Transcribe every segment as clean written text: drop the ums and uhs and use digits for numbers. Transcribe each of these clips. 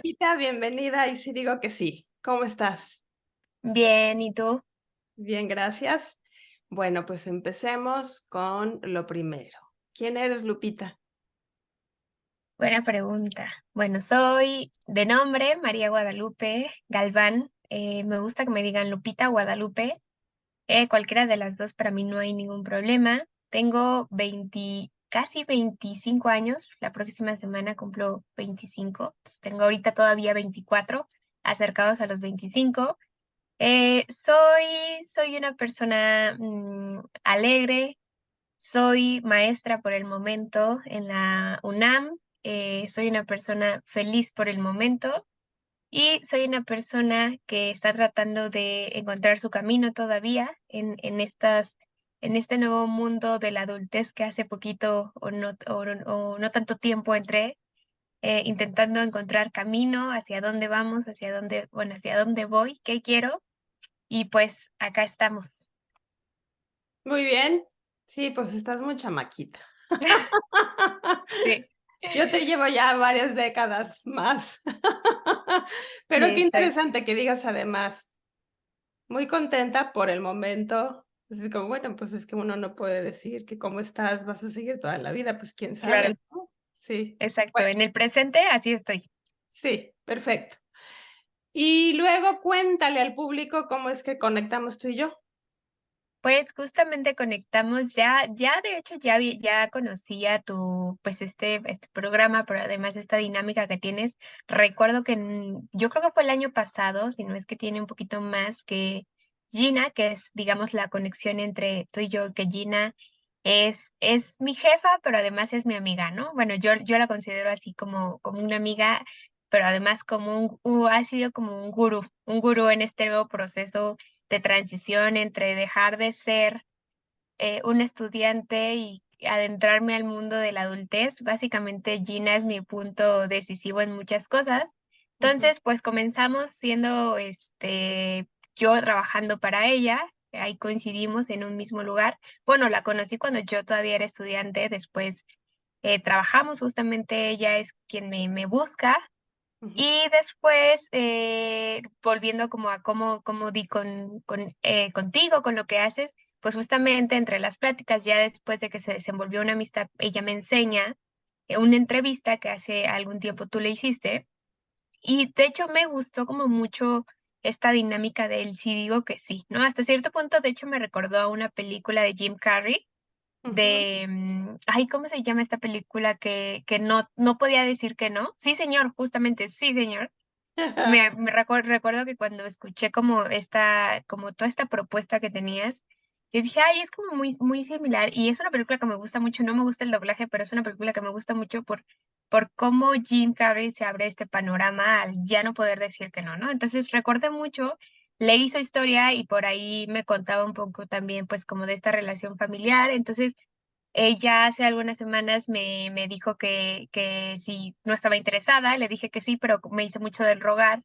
Lupita, bienvenida y sí digo que sí. ¿Cómo estás? Bien, ¿y tú? Bien, gracias. Bueno, pues empecemos con lo primero. ¿Quién eres, Lupita? Buena pregunta. Bueno, soy de nombre María Guadalupe Galván. Me gusta que me digan Lupita Guadalupe. Cualquiera de las dos para mí no hay ningún problema. Tengo casi 25 años. La próxima semana cumplo 25. Tengo ahorita todavía 24, acercados a los 25. Soy una persona alegre. Soy maestra por el momento en la UNAM, soy una persona feliz por el momento y soy una persona que está tratando de encontrar su camino todavía en este nuevo mundo de la adultez que hace poquito o no tanto tiempo entré, intentando encontrar camino, hacia dónde vamos, hacia dónde voy, qué quiero, y pues acá estamos. Muy bien. Sí, pues estás muy chamaquita. Sí, Yo te llevo ya varias décadas más. Pero qué sí, soy. interesante que digas además, muy contenta por el momento. Así como, bueno, pues es que uno no puede decir que cómo estás, vas a seguir toda la vida, pues quién sabe, Claro. ¿no? Sí. Exacto, Bueno, en el presente así estoy. sí, perfecto. Y luego cuéntale al público cómo es que conectamos tú y yo. Pues justamente conectamos ya de hecho ya conocía tu, pues, este programa, pero además esta dinámica que tienes. Recuerdo que yo creo que fue el año pasado, si no es que tiene un poquito más, que Gina, que es, digamos, la conexión entre tú y yo, que Gina es mi jefa, pero además es mi amiga, ¿no? Bueno, yo la considero así como una amiga, pero además como ha sido como un gurú en este nuevo proceso de transición entre dejar de ser, un estudiante y adentrarme al mundo de la adultez. Básicamente, Gina es mi punto decisivo en muchas cosas. Ujú. Entonces, pues, comenzamos siendo, yo trabajando para ella, ahí coincidimos en un mismo lugar. Bueno, la conocí cuando yo todavía era estudiante, después, trabajamos, justamente ella es quien me busca, Ujú. y después, volviendo como a cómo di contigo, con lo que haces, pues justamente entre las pláticas, ya después de que se desenvolvió una amistad, ella me enseña, una entrevista que hace algún tiempo tú le hiciste, y de hecho me gustó como mucho esta dinámica del sí digo que sí, ¿no? Hasta cierto punto, de hecho, me recordó a una película de Jim Carrey, Ujú. ay, ¿cómo se llama esta película que no podía decir que no? Sí, señor, justamente, sí, señor. Recuerdo que cuando escuché como toda esta propuesta que tenías, yo dije: "Ay, es como muy similar", y es una película que me gusta mucho. No me gusta el doblaje, pero es una película que me gusta mucho por cómo Jim Carrey se abre este panorama al ya no poder decir que no, ¿no? Entonces, recordé mucho, leí su historia y por ahí me contaba un poco también, pues, como de esta relación familiar. Entonces, ella hace algunas semanas me dijo que si no estaba interesada, le dije que sí, pero me hice mucho del rogar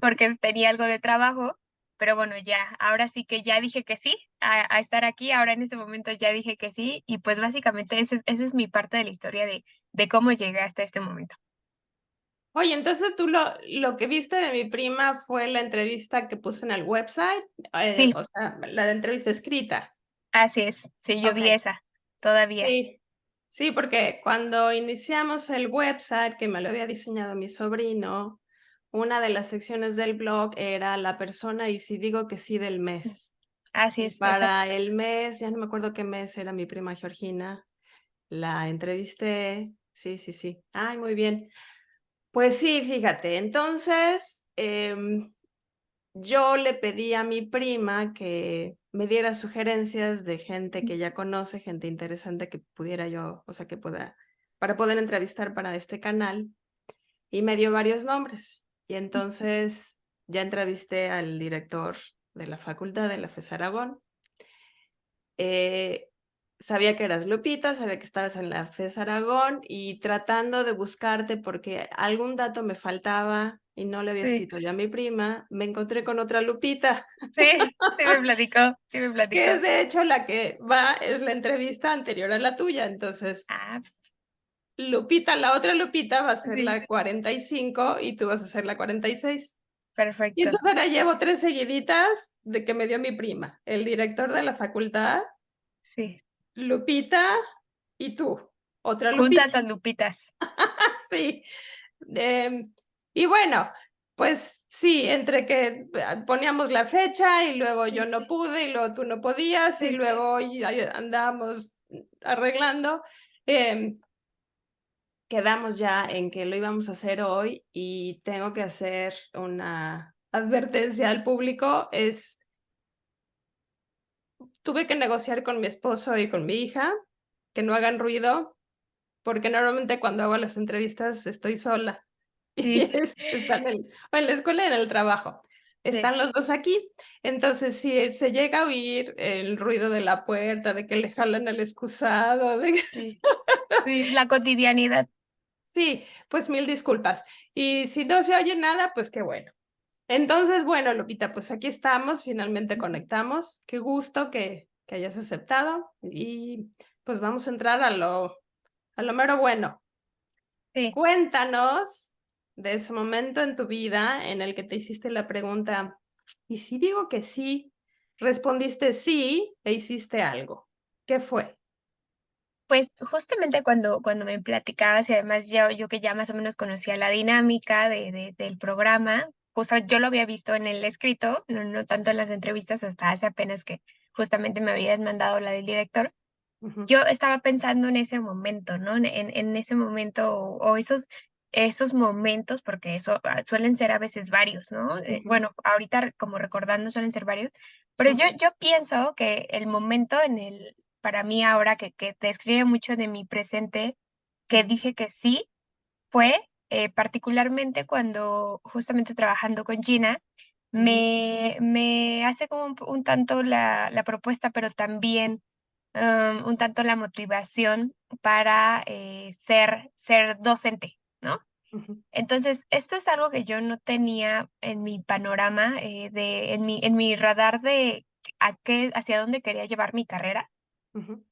porque tenía algo de trabajo, pero bueno, ya, ahora sí que ya dije que sí a estar aquí, ahora en este momento ya dije que sí, y pues básicamente esa es mi parte de la historia de cómo llegué hasta este momento. Oye, entonces tú lo que viste de mi prima fue la entrevista que puse en el website, Sí, o sea, la de entrevista escrita. así es, sí, yo vi Okey. esa, todavía. Sí. Sí, porque cuando iniciamos el website, que me lo había diseñado mi sobrino, una de las secciones del blog era la persona y si digo que sí del mes. Así Y es, exacto. para el mes, ya no me acuerdo qué mes era mi prima Georgina, la entrevisté. Sí, sí, sí. Ay, muy bien. Pues sí, fíjate, entonces, yo le pedí a mi prima que me diera sugerencias de gente que ella conoce, gente interesante que pudiera yo, o sea, que pueda para poder entrevistar para este canal, y me dio varios nombres. Y entonces ya entrevisté al director de la facultad de la FES Aragón. Eh, Sabía que eras Lupita, sabía que estabas en la FES Aragón y tratando de buscarte porque algún dato me faltaba y no le había Sí, escrito yo a mi prima, me encontré con otra Lupita, sí me que platicó. es de hecho la que va es la entrevista anterior a la tuya. Entonces, Ah, Lupita, la otra Lupita va a ser Sí, la 45 y tú vas a ser la 46. Y perfecto. entonces ahora llevo tres seguiditas de que me dio mi prima, el director de la facultad, Sí. Lupita y tú, otra Lupita. Juntas las lupitas. Sí. Em, y bueno, pues sí, entre que poníamos la fecha y luego yo Sí, no pude y luego tú no podías y sí, luego ahí andábamos arreglando, em, quedamos ya en que lo íbamos a hacer hoy y tengo que hacer una advertencia al público. Tuve que negociar con mi esposo y con mi hija que no hagan ruido porque normalmente cuando hago las entrevistas estoy sola. Y sí, están o en la escuela y en el trabajo. sí, Están los dos aquí. Entonces, si se llega a oír el ruido de la puerta, de que le jalan el excusado, sí, sí, la cotidianidad. sí, pues mil disculpas. Y si no se oye nada, pues qué bueno. Entonces, bueno, Lupita, pues aquí estamos, finalmente conectamos. Qué gusto que hayas aceptado y pues vamos a entrar a lo mero bueno. Sí, Cuéntanos de ese momento en tu vida en el que te hiciste la pregunta, ¿y si digo que sí? Respondiste sí e hiciste algo. ¿Qué fue? pues justamente cuando me platicabas y además yo que ya más o menos conocía la dinámica del programa, justo yo lo había visto en el escrito, no tanto en las entrevistas hasta hace apenas que justamente me habían mandado la del director. Ujú, Yo estaba pensando en ese momento, ¿no? En ese momento o esos momentos, porque eso suelen ser a veces varios, ¿no? ujú, Bueno, ahorita como recordando suelen ser varios, pero ujú, yo pienso que el momento para mí ahora que describe mucho de mi presente, que ujú, dije que sí, fue particularmente cuando justamente trabajando con Gina, ujú, me hace como un tanto la propuesta, pero también un tanto la motivación para ser docente, ¿no? ujú, Entonces, esto es algo que yo no tenía en mi panorama, en mi radar de hacia dónde quería llevar mi carrera. ujú,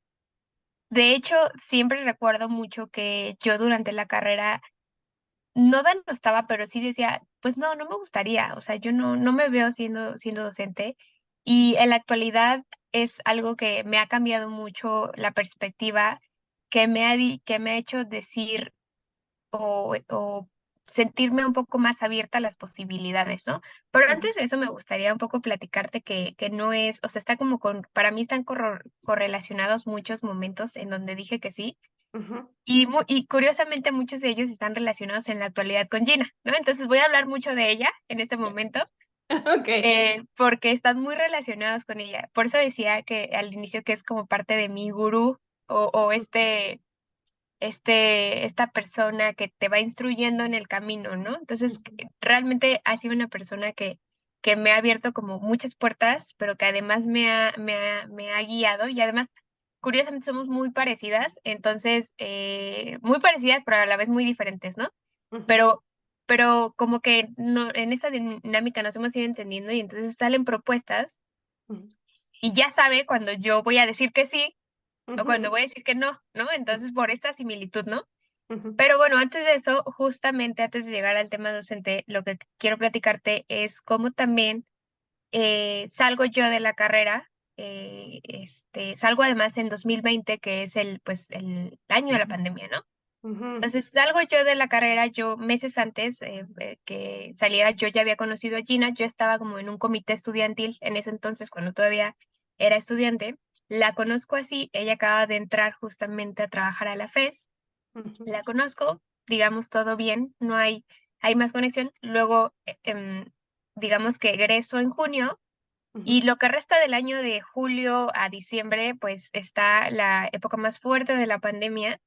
De hecho, siempre recuerdo mucho que yo durante la carrera no denostaba, pero sí decía, pues no me gustaría, o sea, yo no me veo siendo docente. Y en la actualidad es algo que me ha cambiado mucho la perspectiva, que me ha hecho decir o sentirme un poco más abierta a las posibilidades, ¿no? Pero ujú, antes de eso me gustaría un poco platicarte que no es, o sea, está como para mí están correlacionados muchos momentos en donde dije que sí, ujú. y curiosamente, muchos de ellos están relacionados en la actualidad con Gina, ¿no? Entonces, voy a hablar mucho de ella en este momento, Ok. porque están muy relacionados con ella. Por eso decía que al inicio que es como parte de mi gurú o esta persona que te va instruyendo en el camino, ¿no? Entonces, Ujú, realmente ha sido una persona que me ha abierto como muchas puertas, pero que además me ha guiado y además, curiosamente, somos muy parecidas, entonces, muy parecidas, pero a la vez muy diferentes, ¿no? ujú, Pero, pero como que no, en esa dinámica nos hemos ido entendiendo y entonces salen propuestas ujú, y ya sabe cuando yo voy a decir que sí o ujú, cuando voy a decir que no, ¿no? Entonces, por esta similitud, ¿no? ujú, Pero bueno, antes de eso, justamente antes de llegar al tema docente, lo que quiero platicarte es cómo también salgo yo de la carrera. Salgo además en 2020, que es pues, el año de la pandemia, ¿no? ujú, Entonces salgo yo de la carrera, yo meses antes que saliera, yo ya había conocido a Gina, yo estaba como en un comité estudiantil en ese entonces, cuando todavía era estudiante. La conozco así, ella acaba de entrar justamente a trabajar a la FES, ujú, la conozco, digamos todo bien, no hay más conexión. Luego, digamos que egreso en junio ujú, y lo que resta del año de julio a diciembre, pues está la época más fuerte de la pandemia,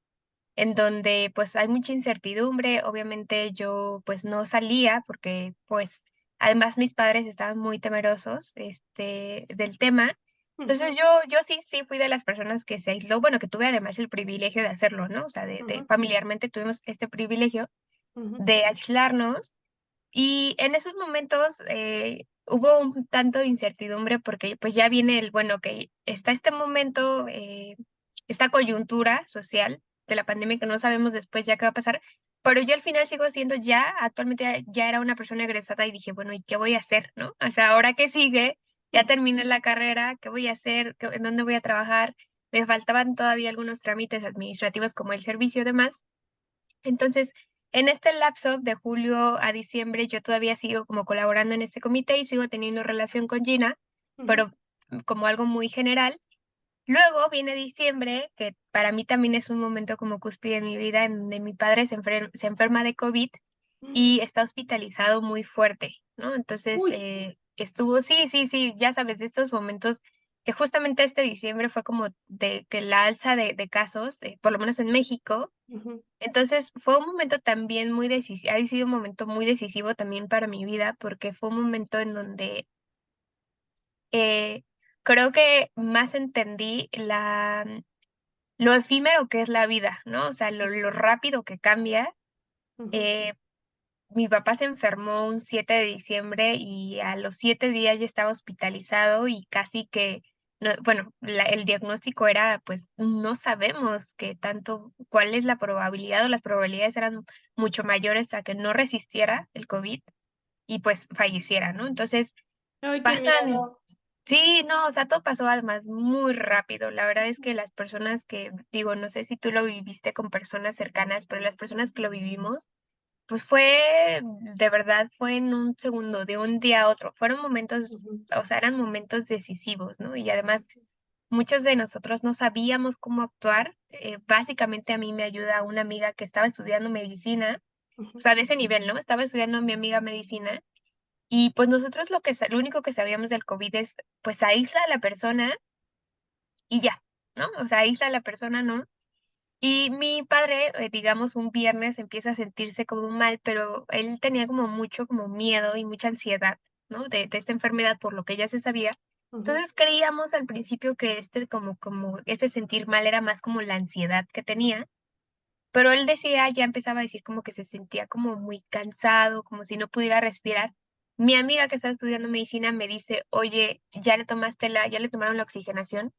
en donde pues hay mucha incertidumbre. Obviamente yo pues no salía porque pues además mis padres estaban muy temerosos del tema. ujú, Entonces yo sí fui de las personas que se aisló, bueno, que tuve además el privilegio de hacerlo, ¿no? O sea, de ujú, familiarmente tuvimos este privilegio ujú, de aislarnos y en esos momentos hubo un tanto de incertidumbre porque pues ya viene bueno, que está este momento, esta coyuntura social de la pandemia que no sabemos después ya qué va a pasar, pero yo al final sigo siendo actualmente ya era una persona egresada y dije, bueno, ¿y qué voy a hacer, no? O sea, ¿ahora qué sigue? Ya terminé la carrera, ¿qué voy a hacer? ¿En dónde voy a trabajar? Me faltaban todavía algunos trámites administrativos como el servicio y demás. Entonces, en este lapso de julio a diciembre, yo todavía sigo como colaborando en este comité y sigo teniendo relación con Gina, Ujú, pero como algo muy general. Luego viene diciembre, que para mí también es un momento como cúspide en mi vida, en donde mi padre se enferma de COVID ujú. y está hospitalizado muy fuerte, ¿no? Entonces, Uy. estuvo, sí, sí, sí, ya sabes, de estos momentos que justamente este diciembre fue como de que la alza de casos, por lo menos en México. Ujú, Entonces, fue un momento también muy decisivo, ha sido un momento muy decisivo también para mi vida, porque fue un momento en donde eh, creo que más entendí lo efímero que es la vida, ¿no? O sea, lo rápido que cambia. ujú, Eh, Mi papá se enfermó un 7 de diciembre y a los 7 días ya estaba hospitalizado y casi que, bueno, el diagnóstico era, pues, no sabemos qué tanto, cuál es la probabilidad o las probabilidades eran mucho mayores a que no resistiera el COVID y pues falleciera, ¿no? Entonces, ay, qué pasan, miedo. sí, no, o sea, todo pasó además muy rápido. La verdad es que las personas que, digo, no sé si tú lo viviste con personas cercanas, pero las personas que lo vivimos, pues de verdad fue en un segundo, de un día a otro. Fueron momentos, Ujú, o sea, eran momentos decisivos, ¿no? Y además, muchos de nosotros no sabíamos cómo actuar. Básicamente a mí me ayuda una amiga que estaba estudiando medicina, o ujú, sea, de ese nivel, ¿no? Estaba estudiando mi amiga medicina y pues nosotros lo único que sabíamos del COVID es, pues aísla a la persona y ya, ¿no? O sea, aísla a la persona, ¿no? Y mi padre, digamos, un viernes empieza a sentirse como mal, pero él tenía como mucho como miedo y mucha ansiedad, ¿no? De esta enfermedad, por lo que ya se sabía. ujú, Entonces creíamos al principio que como este sentir mal era más como la ansiedad que tenía, pero él decía, ya empezaba a decir como que se sentía como muy cansado, como si no pudiera respirar. Mi amiga que estaba estudiando medicina me dice, oye, ya le tomaron la oxigenación.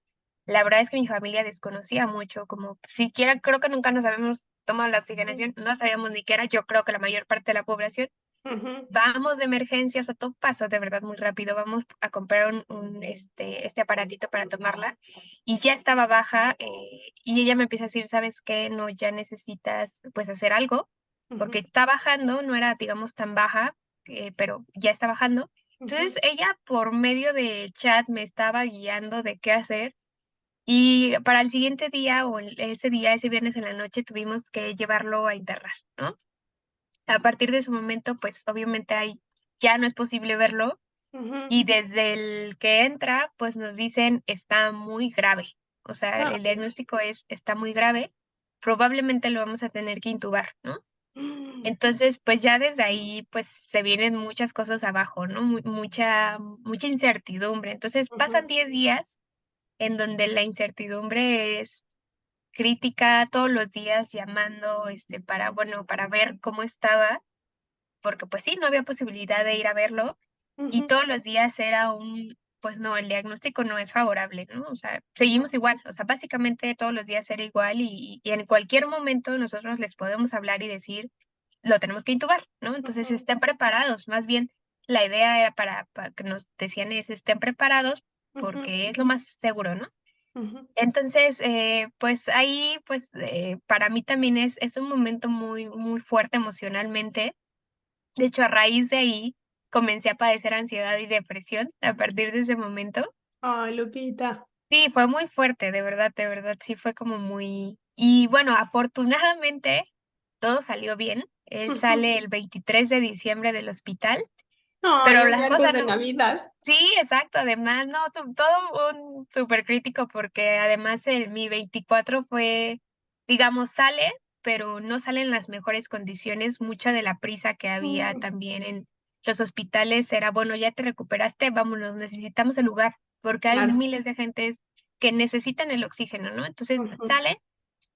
La verdad es que mi familia desconocía mucho, como siquiera creo que nunca nos habíamos tomado la oxigenación, no sabíamos ni qué era, yo creo que la mayor parte de la población. ujú, Vamos de emergencia, o sea, todo pasó de verdad muy rápido, vamos a comprar este aparatito para tomarla y ya estaba baja y ella me empieza a decir, ¿sabes qué? No, ya necesitas pues hacer algo porque ujú, está bajando, no era digamos tan baja, pero ya está bajando. ujú, Entonces ella por medio de chat me estaba guiando de qué hacer y para el siguiente día ese día, ese viernes en la noche, tuvimos que llevarlo a internar, ¿no? A partir de ese momento, pues obviamente ahí ya no es posible verlo ujú. y desde el que entra, pues nos dicen está muy grave. O sea, el Ay. diagnóstico está muy grave, probablemente lo vamos a tener que intubar, ¿no? Entonces, pues ya desde ahí, pues se vienen muchas cosas abajo, ¿no? Mucha incertidumbre. Entonces pasan Ujú, 10 días en donde la incertidumbre es crítica, todos los días llamando, para, bueno, para ver cómo estaba, porque pues sí, no había posibilidad de ir a verlo y ujú, todos los días era pues no, el diagnóstico no es favorable, ¿no? O sea, ujú, seguimos igual, o sea, básicamente todos los días era igual y en cualquier momento nosotros les podemos hablar y decir, lo tenemos que intubar, ¿no? Entonces ujú, estén preparados, más bien la idea era para que nos decían es estén preparados ujú, porque es lo más seguro, ¿no? ujú. Entonces, pues ahí, pues para mí también es un momento muy, muy fuerte emocionalmente. De hecho, a raíz de ahí comencé a padecer ansiedad y depresión a partir de ese momento. Ay, Lupita. Sí, fue muy fuerte, de verdad, sí fue como muy... Y bueno, afortunadamente todo salió bien. Él Ujú. sale el 23 de diciembre del hospital, Ay, pero un la día antes cosa de no... Navidad. Sí, exacto, además, no, todo un súper crítico porque además mi 24 fue, digamos, sale, pero no sale en las mejores condiciones. Mucha de la prisa que había Mm, también en los hospitales era, bueno, ya te recuperaste, vámonos, necesitamos el lugar, porque hay claro. miles de gentes que necesitan el oxígeno, ¿no? Entonces Ujú, sale,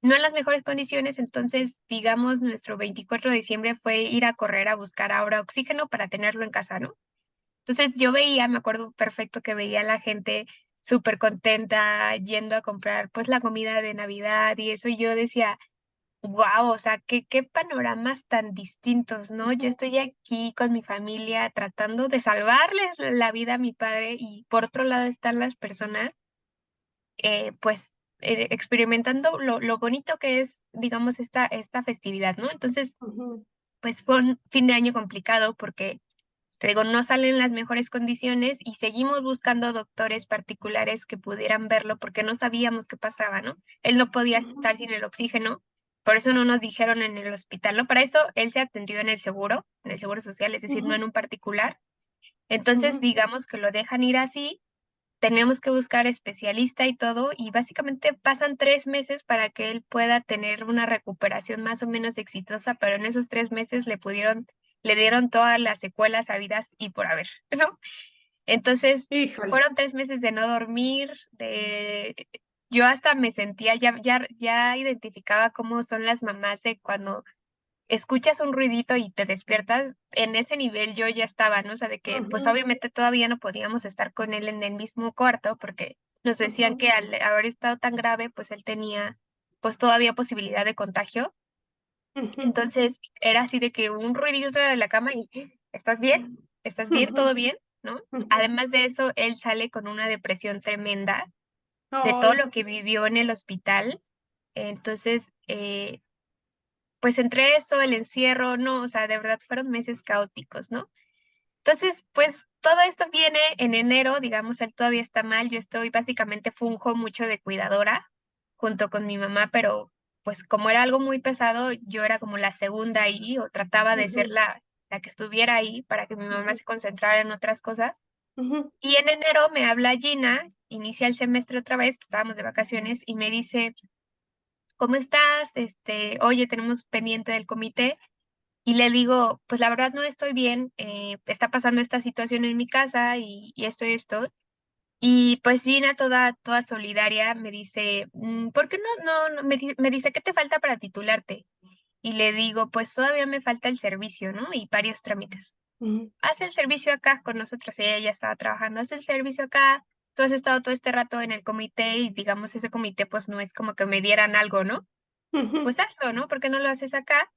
no en las mejores condiciones, entonces, digamos, nuestro 24 de diciembre fue ir a correr a buscar ahora oxígeno para tenerlo en casa, ¿no? Entonces yo veía, me acuerdo perfecto que veía a la gente súper contenta yendo a comprar pues la comida de Navidad y eso, y yo decía, wow, o sea, qué panoramas tan distintos, ¿no? Yo Ujú, estoy aquí con mi familia tratando de salvarles la vida a mi padre y por otro lado están las personas, pues, experimentando lo bonito que es, digamos, esta festividad, ¿no? Entonces, ujú, pues fue un fin de año complicado porque, te digo, no salen las mejores condiciones y seguimos buscando doctores particulares que pudieran verlo porque no sabíamos qué pasaba, ¿no? Él no podía ujú, estar sin el oxígeno, por eso no nos dijeron en el hospital, ¿no? Para eso él se atendió en el seguro social, es decir, no en ujú, un particular. Entonces, ujú, digamos que lo dejan ir así, tenemos que buscar especialista y todo, y básicamente pasan 3 meses para que él pueda tener una recuperación más o menos exitosa, pero en esos 3 meses le dieron todas las secuelas habidas y por haber, ¿no? Entonces, híjole. fueron 3 meses de no dormir, yo hasta me sentía, ya identificaba cómo son las mamás de cuando escuchas un ruidito y te despiertas, en ese nivel yo ya estaba, ¿no? O sea, de que, pues, Ujú, obviamente todavía no podíamos estar con él en el mismo cuarto, porque nos decían ujú, que al haber estado tan grave, pues, él tenía, pues, todavía posibilidad de contagio. ujú, Entonces, era así de que un ruidito de la cama y: "¿Estás bien? ¿Estás bien? ujú, ¿Todo bien?", ¿no? ujú. Además de eso, él sale con una depresión tremenda de todo Ay, lo que vivió en el hospital. Entonces, pues, entre eso, el encierro, no, o sea, de verdad fueron meses caóticos, ¿no? Entonces, pues, todo esto viene en enero, digamos, él todavía está mal, yo estoy básicamente funjo mucho de cuidadora junto con mi mamá, pero, pues, como era algo muy pesado, yo era como la segunda ahí, o trataba de ser ujú, la que estuviera ahí para que mi mamá ujú, se concentrara en otras cosas. ujú, Y en enero me habla Gina, inicia el semestre otra vez, que estábamos de vacaciones, y me dice: "¿Cómo estás? Oye, tenemos pendiente del comité". Y le digo: "Pues la verdad no estoy bien, está pasando esta situación en mi casa y esto y esto". Y pues Gina toda solidaria me dice: ¿por qué no?", me dice: "¿Qué te falta para titularte?". Y le digo: "Pues todavía me falta el servicio, ¿no? Y varios trámites". ujú, "Haz el servicio acá con nosotros", ella ya estaba trabajando: "Haz el servicio acá, tú has estado todo este rato en el comité y digamos ese comité, pues no es como que me dieran algo, ¿no? ujú, Pues hazlo, ¿no? ¿Por qué no lo haces acá?".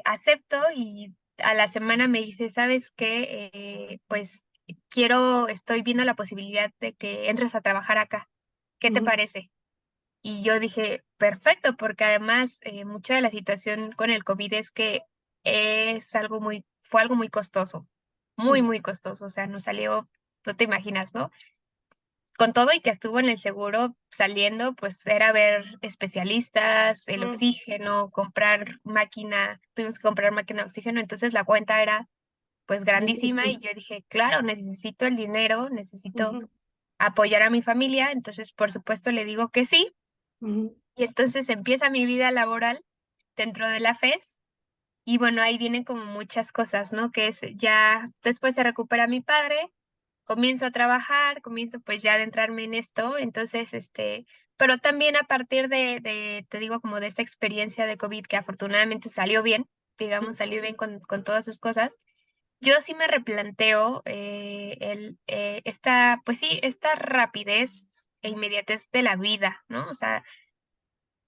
Acepto y a la semana me dice: "¿Sabes qué? Pues estoy viendo la posibilidad de que entres a trabajar acá, ¿qué te ujú, parece?". Y yo dije: "Perfecto", porque además, mucha de la situación con el COVID es que fue algo muy costoso, muy, ujú, muy costoso, o sea, nos salió, tú te imaginas, ¿no? Con todo y que estuvo en el seguro saliendo, pues, era ver especialistas, el ujú, oxígeno, comprar máquina, tuvimos que comprar máquina de oxígeno, entonces la cuenta era, pues, grandísima, y muchísimo. yo dije: "Claro, necesito el dinero, necesito Ujú, apoyar a mi familia", entonces, por supuesto, le digo que sí, ujú, y entonces empieza mi vida laboral dentro de la FES, y bueno, ahí vienen como muchas cosas, ¿no? Que es ya después se recupera mi padre, comienzo a trabajar, comienzo, pues, ya a adentrarme en esto. Entonces, pero también a partir te digo, como de esta experiencia de COVID que afortunadamente salió bien, digamos, salió bien con todas sus cosas. Yo sí me replanteo, pues sí, esta rapidez e inmediatez de la vida, ¿no? O sea,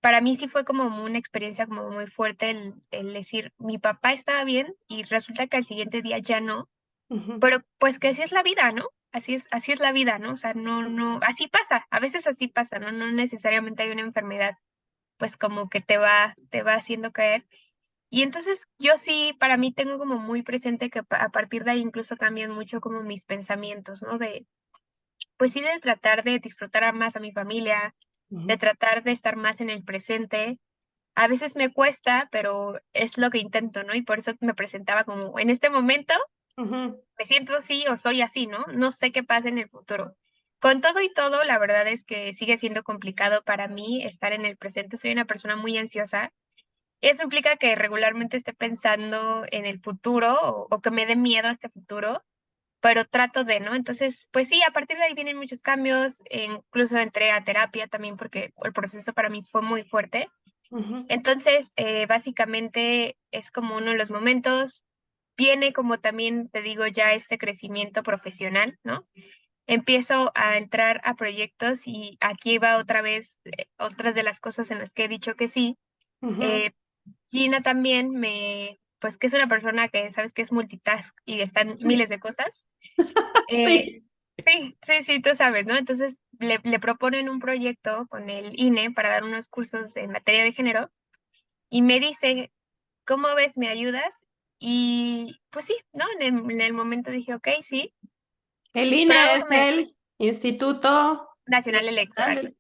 para mí sí fue como una experiencia como muy fuerte el decir: "Mi papá estaba bien y resulta que al siguiente día ya no". ujú, Pero, pues, que así es la vida, ¿no? Así es la vida, ¿no? O sea, no así pasa, a veces así pasa, ¿no? No necesariamente hay una enfermedad, pues, como que te va haciendo caer. Y entonces, yo sí, para mí tengo como muy presente que a partir de ahí incluso cambian mucho como mis pensamientos, ¿no? Pues sí, de tratar de disfrutar a más a mi familia, de ujú, tratar de estar más en el presente. A veces me cuesta, pero es lo que intento, ¿no? Y por eso me presentaba como en este momento ujú, me siento así o soy así, ¿no? No sé qué pasa en el futuro. Con todo y todo, la verdad es que sigue siendo complicado para mí estar en el presente. Soy una persona muy ansiosa. Eso implica que regularmente esté pensando en el futuro o que me dé miedo a este futuro, pero trato de, ¿no? Entonces, pues sí, a partir de ahí vienen muchos cambios. Incluso entré a terapia también porque el proceso para mí fue muy fuerte. ujú, Entonces, básicamente es como uno de los momentos. Viene como también, te digo, ya este crecimiento profesional, ¿no? Empiezo a entrar a proyectos y aquí va otra vez, otras de las cosas en las que he dicho que sí. Ujú. Eh, Gina también pues que es una persona que sabes que es multitask y están Sí, miles de cosas. Eh, sí. sí, tú sabes, ¿no? Entonces le proponen un proyecto con el INE para dar unos cursos en materia de género y me dice, ¿cómo ves? ¿Me ayudas? Y pues sí, ¿no? En el momento dije, ok, sí, El pero INE algo es que me... el Instituto Nacional Electoral. Nacional.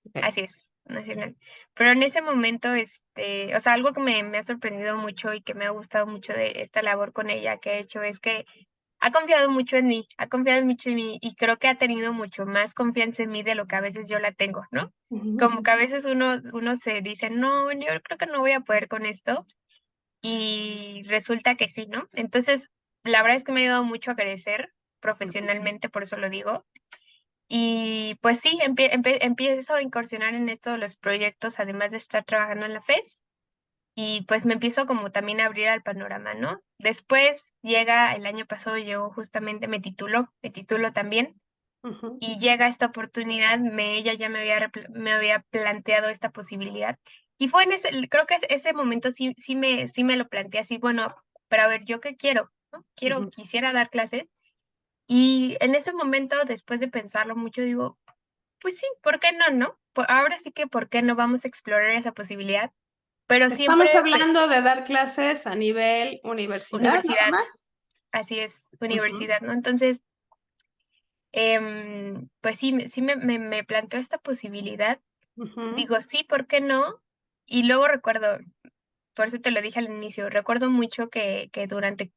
Ok. Así es, nacional. Pero en ese momento, o sea, algo que me ha sorprendido mucho y que me ha gustado mucho de esta labor con ella que he hecho es que ha confiado mucho en mí, ha confiado mucho en mí y creo que ha tenido mucho más confianza en mí de lo que a veces yo la tengo, ¿no? Ujú, Como que a veces uno se dice, no, yo creo que no voy a poder con esto y resulta que sí, ¿no? Entonces, la verdad es que me ha ayudado mucho a crecer ujú, profesionalmente, por eso lo digo. Y pues sí, empiezo a incursionar en esto de los proyectos, además de estar trabajando en la FES, y pues me empiezo como también a abrir al panorama, ¿no? Después llega, el año pasado llegó justamente, me titulo también, ujú, y llega esta oportunidad, ella ya me había planteado esta posibilidad, y fue creo que ese momento sí me lo planteé así, bueno, pero a ver, ¿yo qué quiero? ¿No? ujú. Quisiera dar clases, y en ese momento, después de pensarlo mucho, digo, pues sí, ¿por qué no, no? Ahora sí que, ¿por qué no vamos a explorar esa posibilidad? Pero Estamos siempre hablando de dar clases a nivel universidad, nada universidad, más. así es, Ujú, universidad, ¿no? Entonces, pues sí, sí me planteó esta posibilidad. ujú, Digo, sí, ¿por qué no? Y luego recuerdo, por eso te lo dije al inicio, recuerdo mucho que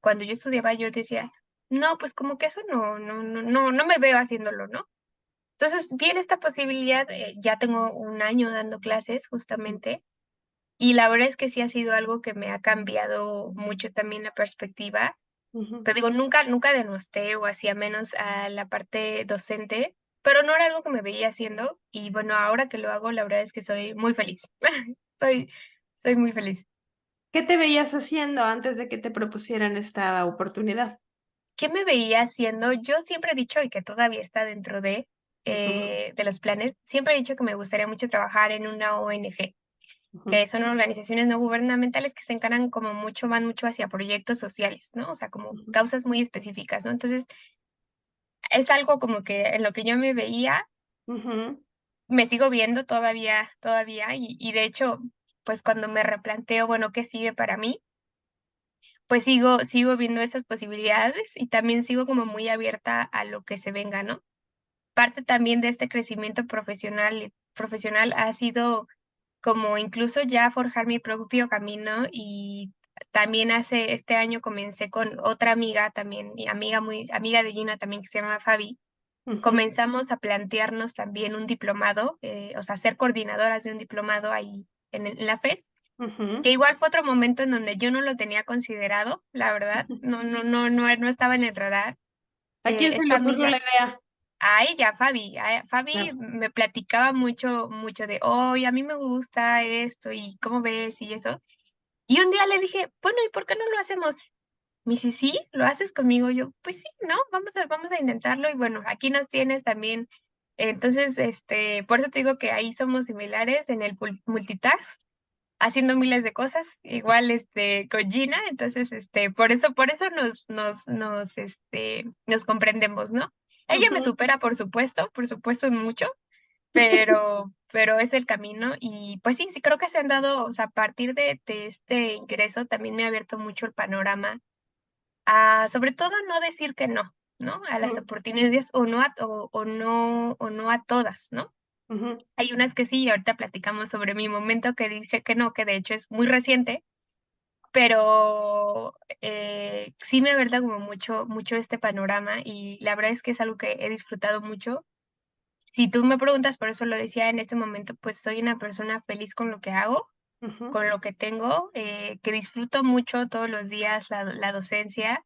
cuando yo estudiaba, yo decía, no, pues como que eso no me veo haciéndolo, ¿no? Entonces, viene esta posibilidad, ya tengo un año dando clases justamente. Y la verdad es que sí ha sido algo que me ha cambiado mucho también la perspectiva. ujú. Te digo, nunca denosté o hacía menos a la parte docente, pero no era algo que me veía haciendo. Y bueno, ahora que lo hago, la verdad es que soy muy feliz. Soy, soy muy feliz. ¿Qué te veías haciendo antes de que te propusieran esta oportunidad? ¿Qué me veía haciendo? Yo siempre he dicho, y que todavía está dentro Ujú, de los planes, siempre he dicho que me gustaría mucho trabajar en una ONG, ujú, que son organizaciones no gubernamentales que se encargan como mucho, van mucho hacia proyectos sociales, ¿no? O sea, como ujú, causas muy específicas, ¿no? Entonces, es algo como que en lo que yo me veía, ujú, me sigo viendo todavía, y de hecho, pues cuando me replanteo, bueno, ¿qué sigue para mí? Pues sigo viendo esas posibilidades y también sigo como muy abierta a lo que se venga, ¿no? Parte también de este crecimiento profesional ha sido como incluso ya forjar mi propio camino y también hace este año comencé con otra amiga también, mi amiga muy amiga de Gina también que se llama Fabi. ujú, Comenzamos a plantearnos también un diplomado, o sea, ser coordinadoras de un diplomado ahí en la FES, ujú. que igual fue otro momento en donde yo no lo tenía considerado, la verdad, no estaba en el radar. ¿A quién se le Esta ocurrió amiga la idea? a ella, Fabi No. me platicaba mucho, mucho de, oye, a mí me gusta esto y cómo ves y eso. Y un día le dije, bueno, ¿y por qué no lo hacemos? Me dice, sí, ¿lo haces conmigo? Yo, pues sí, ¿no? Vamos a intentarlo y bueno, aquí nos tienes también. Entonces, por eso te digo que ahí somos similares en el multitask, haciendo miles de cosas, igual, con Gina, entonces, por eso nos comprendemos, ¿no? Ella me Ujú, supera, por supuesto, en mucho, pero es el camino y, pues sí, sí creo que se han dado, o sea, a partir de este ingreso también me ha abierto mucho el panorama a, sobre todo, no decir que no, ¿no? A las ujú, oportunidades o no a todas, ¿no? ujú, Hay unas que sí, y ahorita platicamos sobre mi momento que dije que no, que de hecho es muy reciente, pero, sí me ha abierto como mucho este panorama y la verdad es que es algo que he disfrutado mucho. Si tú me preguntas, por eso lo decía en este momento, pues soy una persona feliz con lo que hago, ujú, con lo que tengo, que disfruto mucho todos los días la docencia.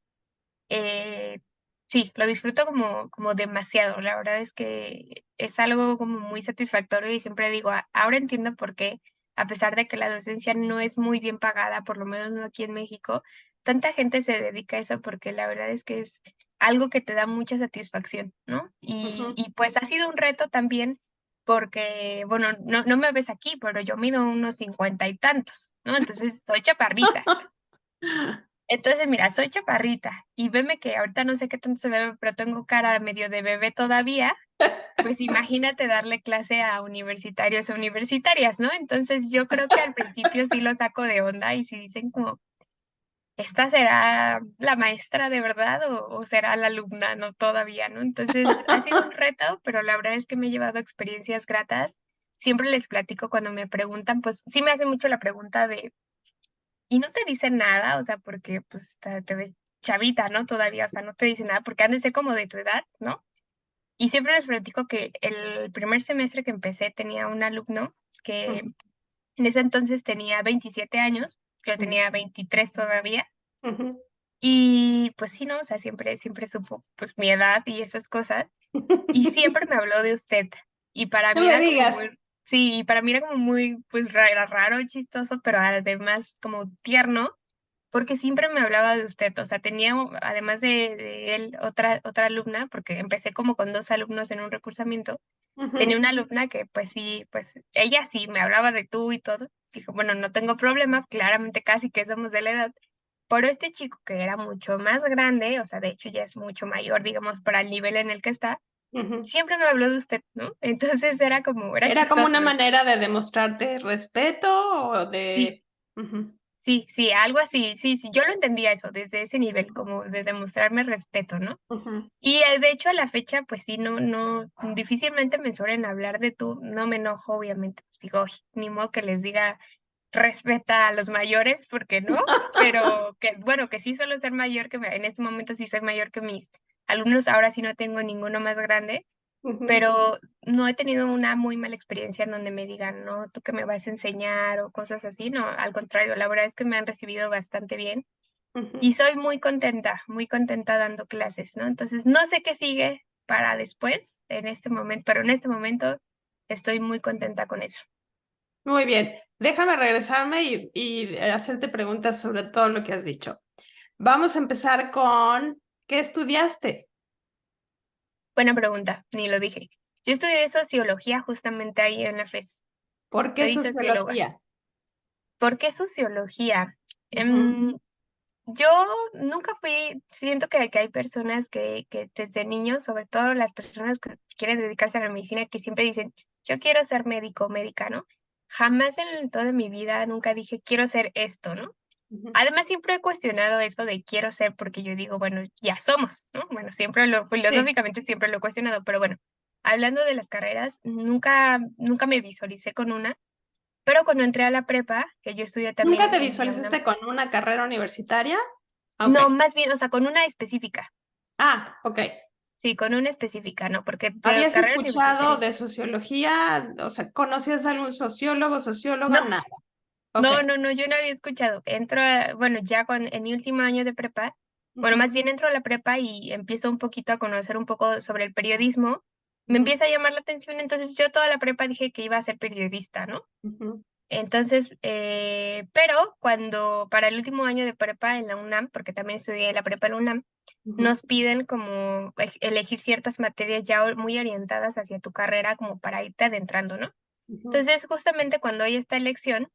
Eh, sí, lo disfruto como demasiado. La verdad es que es algo como muy satisfactorio y siempre digo, ahora entiendo por qué, a pesar de que la docencia no es muy bien pagada, por lo menos no aquí en México, tanta gente se dedica a eso porque la verdad es que es algo que te da mucha satisfacción, ¿no? Y, ujú, y pues ha sido un reto también porque, bueno, no me ves aquí, pero yo mido unos 50 y tantos, ¿no? Entonces soy chaparrita. Entonces, mira, soy chaparrita y veme que ahorita no sé qué tanto se ve, pero tengo cara medio de bebé todavía. Pues imagínate darle clase a universitarios o universitarias, ¿no? Entonces yo creo que al principio sí lo saco de onda y si dicen como, ¿esta será la maestra de verdad o será la alumna? No, todavía, ¿no? Entonces ha sido un reto, pero la verdad es que me he llevado experiencias gratas. Siempre les platico cuando me preguntan, pues sí me hace mucho la pregunta de, ¿y no te dicen nada? O sea, porque pues te ves chavita, ¿no? Todavía, o sea, no te dicen nada porque han de ser como de tu edad, ¿no? Y siempre les platico que el primer semestre que empecé tenía un alumno que Ujú, en ese entonces tenía 27 años, yo ujú, tenía 23 todavía, ujú. y pues sí, ¿no? O sea, siempre supo, pues, mi edad y esas cosas, y siempre me habló de usted, y para No mí me era como digas. muy sí, y para mí era como muy, pues, raro, chistoso, pero además como tierno, porque siempre me hablaba de usted, o sea, tenía, además de él, otra alumna, porque empecé como con 2 alumnos en un recursamiento, tenía Ujú, una alumna que, pues sí, pues ella sí me hablaba de tú y todo. Dijo: "Bueno, no tengo problema, claramente casi que somos de la edad". Pero este chico que era mucho más grande, o sea, de hecho ya es mucho mayor, digamos, para el nivel en el que está, ujú. siempre me habló de usted, ¿no? Entonces era ¿Era como chistoso. una manera de demostrarte respeto o Sí. de? Ujú, Sí, sí, algo así, sí, sí, yo lo entendía eso, desde ese nivel, como de demostrarme respeto, ¿no? ujú, Y, de hecho, a la fecha, pues sí, difícilmente me suelen hablar de tú, no me enojo, obviamente, pues digo: "Ay, ni modo que les diga respeta a los mayores", porque no, pero que, bueno, que sí suelo ser mayor en este momento sí soy mayor que mis alumnos, ahora sí no tengo ninguno más grande, ujú, pero no he tenido una muy mala experiencia en donde me digan: "No, tú qué me vas a enseñar", o cosas así, no, al contrario, la verdad es que me han recibido bastante bien y ujú. soy muy contenta dando clases, ¿no? Entonces, no sé qué sigue para después, en este momento, pero en este momento estoy muy contenta con eso. Muy bien. Déjame regresarme y hacerte preguntas sobre todo lo que has dicho. Vamos a empezar con, ¿qué estudiaste? Buena pregunta, ni lo dije. Yo estudié sociología justamente ahí en la FES. ¿Por qué Soy socióloga. sociología? ¿Por qué sociología? Ujú, Yo nunca siento que hay personas que desde niños, sobre todo las personas que quieren dedicarse a la medicina, que siempre dicen, yo quiero ser médico o médica, ¿no? Jamás en toda mi vida nunca dije, quiero ser esto, ¿no? ujú. Además, siempre he cuestionado eso de quiero ser, porque yo digo, bueno, ya somos, ¿no? Bueno, Sí. filosóficamente siempre lo he cuestionado, pero bueno, hablando de las carreras, nunca me visualicé con una, pero cuando entré a la prepa, que yo estudié ¿Nunca también te en la UNAM, visualizaste con una carrera universitaria? no, Okey. más bien, o sea, con una específica. Okey. Sí, con una específica, ¿no? Porque de ¿Habías carrera escuchado universitaria de sociología? O sea, ¿conocías a algún sociólogo, socióloga? no, Nada. Okey. no, yo no había escuchado. Bueno, ya en mi último año de prepa, bueno, Ujú, más bien entro a la prepa y empiezo un poquito a conocer un poco sobre el periodismo. Me ujú, empieza a llamar la atención, entonces yo toda la prepa dije que iba a ser periodista, ¿no? ujú, Entonces, pero cuando para el último año de prepa en la UNAM, porque también estudié la prepa en la UNAM, ujú, nos piden como elegir ciertas materias ya muy orientadas hacia tu carrera como para irte adentrando, ¿no? ujú, Entonces, justamente cuando hay esta elección,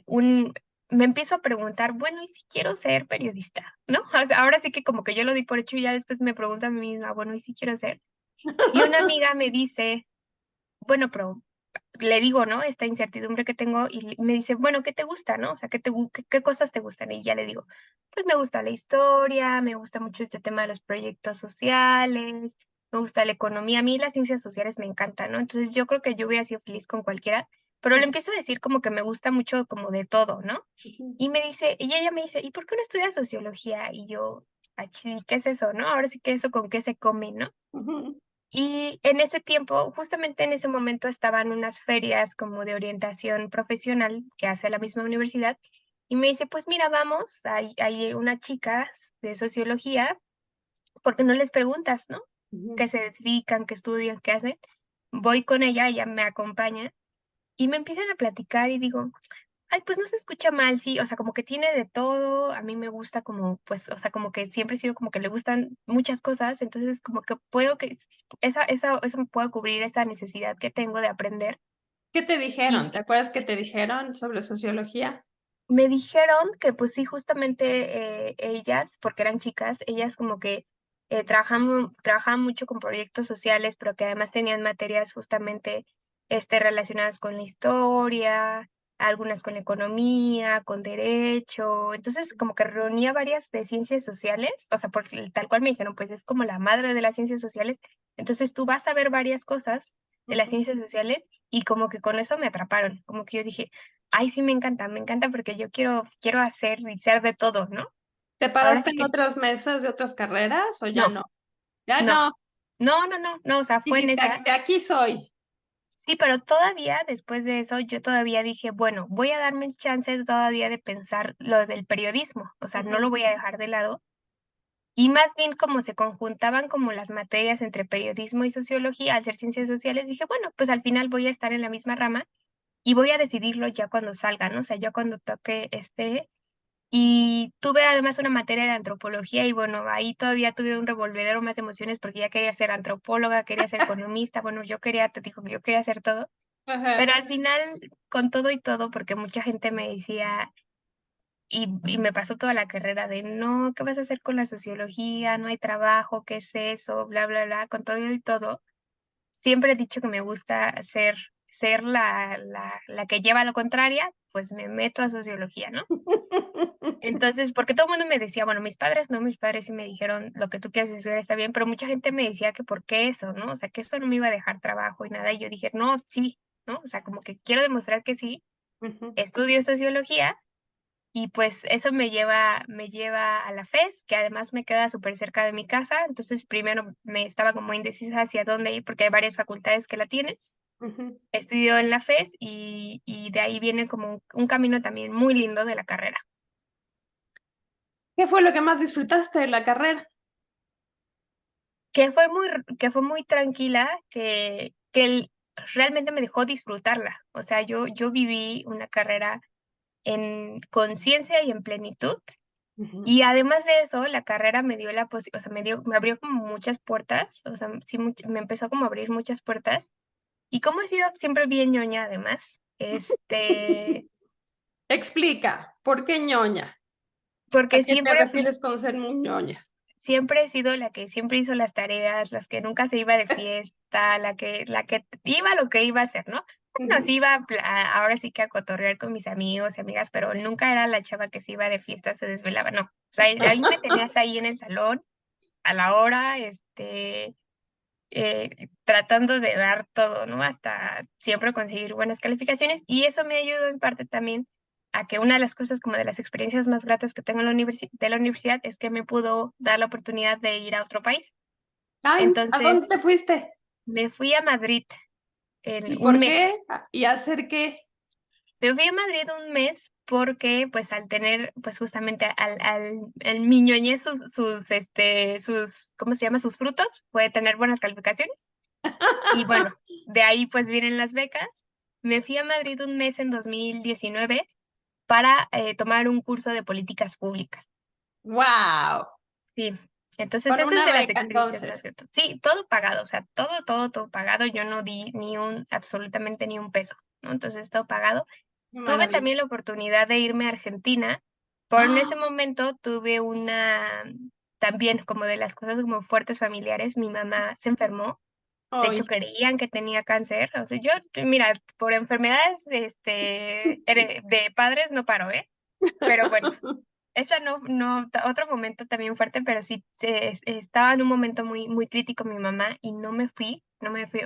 un me empiezo a preguntar, bueno, ¿y si quiero ser periodista? ¿No? O sea, ahora sí que como que yo lo di por hecho y ya después me pregunto a mí misma, bueno, ¿y si quiero ser? Y una amiga me dice, bueno, pero le digo, ¿no? Esta incertidumbre que tengo y me dice, bueno, ¿qué te gusta, no? O sea, ¿qué cosas te gustan? Y ya le digo, pues me gusta la historia, me gusta mucho este tema de los proyectos sociales, me gusta la economía, a mí las ciencias sociales me encantan, ¿no? Entonces yo creo que yo hubiera sido feliz con cualquiera, pero le empiezo a decir como que me gusta mucho como de todo, ¿no? ujú, Y ella me dice, ¿y por qué no estudias sociología? Y yo, "Achis, ¿qué es eso, no? Ahora sí que eso con qué se come, ¿no?" ujú, Y en ese tiempo, justamente en ese momento estaban unas ferias como de orientación profesional que hace la misma universidad, y me dice: "Pues mira, vamos, hay unas chicas de sociología, ¿por qué no les preguntas, no? ujú. Qué se dedican, qué estudian, qué hacen". Voy con ella me acompaña, y me empiezan a platicar y digo: Ay, pues no se escucha mal, sí, o sea, como que tiene de todo, a mí me gusta como, pues, o sea, como que siempre he sido como que le gustan muchas cosas, entonces como que puedo que eso me puede cubrir esa necesidad que tengo de aprender. ¿Qué te dijeron? Y ¿Te acuerdas qué te dijeron sobre sociología? me dijeron que, pues sí, justamente, ellas, porque eran chicas, ellas como que, trabajaban mucho con proyectos sociales, pero que además tenían materias justamente, relacionadas con la historia, algunas con economía, con derecho. Entonces, como que reunía varias de ciencias sociales, o sea, porque tal cual me dijeron, pues es como la madre de las ciencias sociales. Entonces, tú vas a ver varias cosas de las Ujú. ciencias sociales y como que con eso me atraparon, como que yo dije: "Ay, sí, me encanta porque yo quiero hacer y ser de todo", ¿no? ¿Te Ahora paraste sí en que otras mesas de otras carreras o ya no, no? Ya no, no. no, o sea, fue en Dijiste, esa. de aquí soy". Sí, pero todavía después de eso, yo todavía dije: "Bueno, voy a darme el chance todavía de pensar lo del periodismo", o sea, no Ujú. lo voy a dejar de lado. Y más bien como se conjuntaban como las materias entre periodismo y sociología, al ser ciencias sociales, dije: "Bueno, pues al final voy a estar en la misma rama y voy a decidirlo ya cuando salga", ¿no? O sea, ya cuando toque, y tuve además una materia de antropología y bueno, ahí todavía tuve un revolvedero más de emociones porque ya quería ser antropóloga, quería ser economista, bueno, yo quería, te digo que yo quería hacer todo, pero Ajá. al final, con todo y todo, porque mucha gente me decía, y me pasó toda la carrera de, no, ¿qué vas a hacer con la sociología? No hay trabajo, ¿qué es eso? Bla, bla, bla, con todo y todo. Siempre he dicho que me gusta ser la que lleva lo contraria, pues me meto a sociología, ¿no? Entonces, porque todo el mundo me decía, bueno, mis padres no, mis padres sí me dijeron: "Lo que tú quieres estudiar está bien", pero mucha gente me decía que por qué eso, ¿no? O sea, que eso no me iba a dejar trabajo y nada, y yo dije: "No, sí", ¿no? O sea, como que quiero demostrar que sí, Ujú. estudio sociología y, pues, eso me lleva a la FES, que además me queda súper cerca de mi casa. Entonces, primero me estaba como indecisa hacia dónde ir, porque hay varias facultades que la tienen. Ujú. Estudio en la FES y de ahí viene como un camino también muy lindo de la carrera. ¿Qué fue lo que más disfrutaste de la carrera? Que fue muy tranquila, que realmente me dejó disfrutarla. O sea, yo viví una carrera en conciencia y en plenitud, Ujú. y además de eso, la carrera me dio o sea, me abrió como muchas puertas, o sea, sí, me empezó como a abrir muchas puertas. Y como he sido siempre bien ñoña además, Explica, ¿por qué ñoña? ¿A porque qué te siempre refieres con ser muy ñoña? Siempre he sido la que siempre hizo las tareas, las que nunca se iba de fiesta, la que iba a lo que iba a hacer, ¿no? Bueno, Ujú. sí iba ahora sí que a cotorrear con mis amigos y amigas, pero nunca era la chava que se iba de fiesta, se desvelaba, no. O sea, ahí me tenías ahí en el salón, a la hora, tratando de dar todo, ¿no? Hasta siempre conseguir buenas calificaciones, y eso me ayudó en parte también a que una de las cosas, como de las experiencias más gratas que tengo en la universidad, es que me pudo dar la oportunidad de ir a otro país. Ay, ¿a dónde Entonces, te fuiste? me fui a Madrid en ¿Y un por mes. qué? ¿Y hacer qué? Me fui a Madrid un mes porque, pues, al tener, pues, justamente al mi ñoñez sus, ¿cómo se llama? Sus frutos, fue tener buenas calificaciones. Y bueno, de ahí, pues, vienen las becas. Me fui a Madrid un mes en 2019 para, tomar un curso de políticas públicas. ¡Wow! Sí, entonces Con esa es una de las beca experiencias más entonces. gratas. Sí, todo pagado, o sea, todo, todo, todo pagado. Yo no di absolutamente ni un peso, ¿no? Entonces, todo pagado. Qué Tuve maravilla. también la oportunidad de irme a Argentina, pero en ese ¡Ah! momento tuve también como de las cosas como fuertes familiares, mi mamá se enfermó. De hecho, Ay. creían que tenía cáncer. O sea, yo, mira, por enfermedades, de padres no paro, ¿eh? Pero bueno, esa otro momento también fuerte, pero sí, estaba en un momento muy, muy crítico mi mamá y no me fui,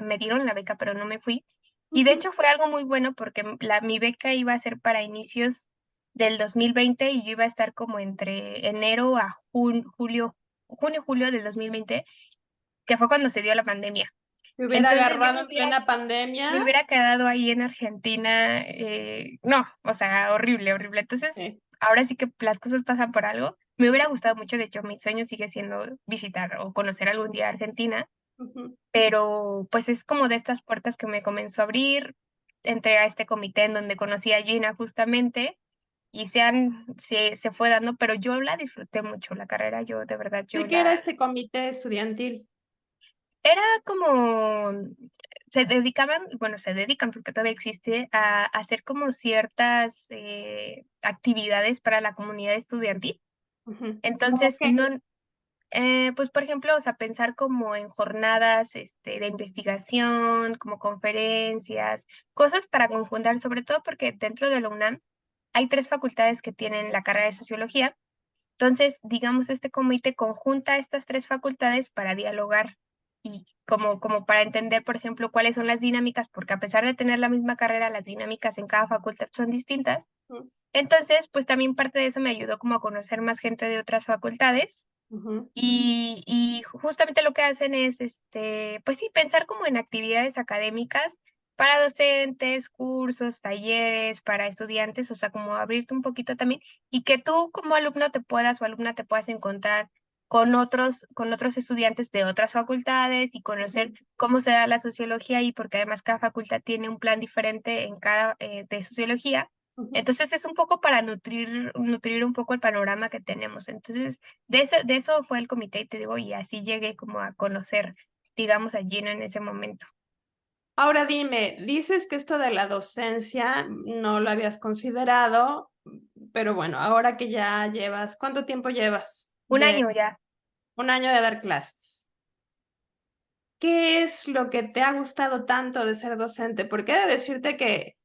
me dieron la beca, pero no me fui. Y de Ujú. hecho fue algo muy bueno porque mi beca iba a ser para inicios del 2020 y yo iba a estar como entre enero a junio, julio del 2020, que fue cuando se dio la pandemia. Te hubiera Entonces yo agarrado me en hubiera plena pandemia. me hubiera quedado ahí en Argentina, no, o sea, horrible, horrible. Entonces, Sí. ahora sí que las cosas pasan por algo. Me hubiera gustado mucho, de hecho, mi sueño sigue siendo visitar o conocer algún día Argentina, Ujú. pero pues es como de estas puertas que me comenzó a abrir. entré a este comité en donde conocí a Gina justamente y se fue dando, pero yo la disfruté mucho, la carrera, yo de verdad, ¿De qué era este comité estudiantil? era como, se dedicaban, bueno, se dedican porque todavía existe, a hacer como ciertas actividades para la comunidad estudiantil. Ujú. ¿Cómo Entonces, qué? no, pues por ejemplo, o sea, pensar como en jornadas de investigación, como conferencias, cosas para conjuntar, sobre todo porque dentro de la UNAM hay 3 facultades que tienen la carrera de sociología. Entonces, digamos, este comité conjunta estas 3 facultades para dialogar y como para entender, por ejemplo, cuáles son las dinámicas, porque a pesar de tener la misma carrera, las dinámicas en cada facultad son distintas. Ujú, Entonces, pues también parte de eso me ayudó como a conocer más gente de otras facultades ujú, y justamente lo que hacen es, pues sí, pensar como en actividades académicas para docentes, cursos, talleres, para estudiantes, o sea, como abrirte un poquito también y que tú como alumno te puedas o alumna te puedas encontrar con otros estudiantes de otras facultades y conocer ujú, cómo se da la sociología y porque además cada facultad tiene un plan diferente en cada de sociología. ujú. Entonces es un poco para nutrir un poco el panorama que tenemos. Entonces, de eso fue el comité, te digo, y así llegué como a conocer, digamos, a Gina en ese momento. Ahora dime, dices que esto de la docencia no lo habías considerado, pero bueno, ahora que ya llevas, ¿cuánto tiempo llevas Un de año ya. 1 año de dar clases? ¿Qué es lo que te ha gustado tanto de ser docente? Porque he de decirte que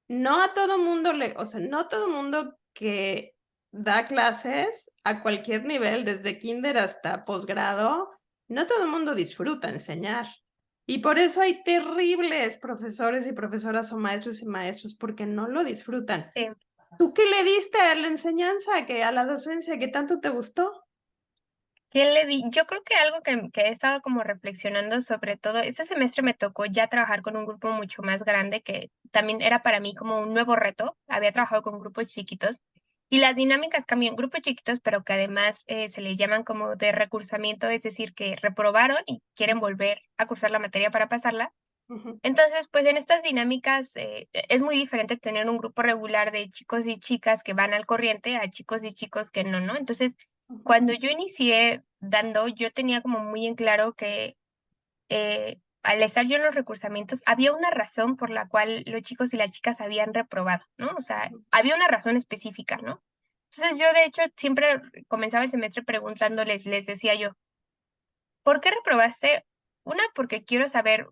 no a todo mundo o sea, no todo mundo que da clases a cualquier nivel, desde kinder hasta posgrado, no todo mundo disfruta enseñar. Y por eso hay terribles profesores y profesoras o maestros y maestros, porque no lo disfrutan. eh, ¿Tú qué le diste a la enseñanza, a la docencia, que tanto te gustó? ¿Qué le di? Yo creo que algo que he estado como reflexionando sobre todo, este semestre me tocó ya trabajar con un grupo mucho más grande que también era para mí como un nuevo reto. Había trabajado con grupos chiquitos y las dinámicas cambian, grupos chiquitos, pero que además se les llaman como de recursamiento, es decir, que reprobaron y quieren volver a cursar la materia para pasarla. Ujú, Entonces, pues en estas dinámicas es muy diferente tener un grupo regular de chicos y chicas que van al corriente a chicos y chicos que no, ¿no? Entonces, ujú, cuando yo inicié dando, yo tenía como muy en claro que al estar yo en los recursamientos, había una razón por la cual los chicos y las chicas habían reprobado, ¿no? O sea, había una razón específica, ¿no? Entonces yo de hecho siempre comenzaba el semestre preguntándoles, les decía yo, ¿por qué reprobaste? Una, porque quiero saber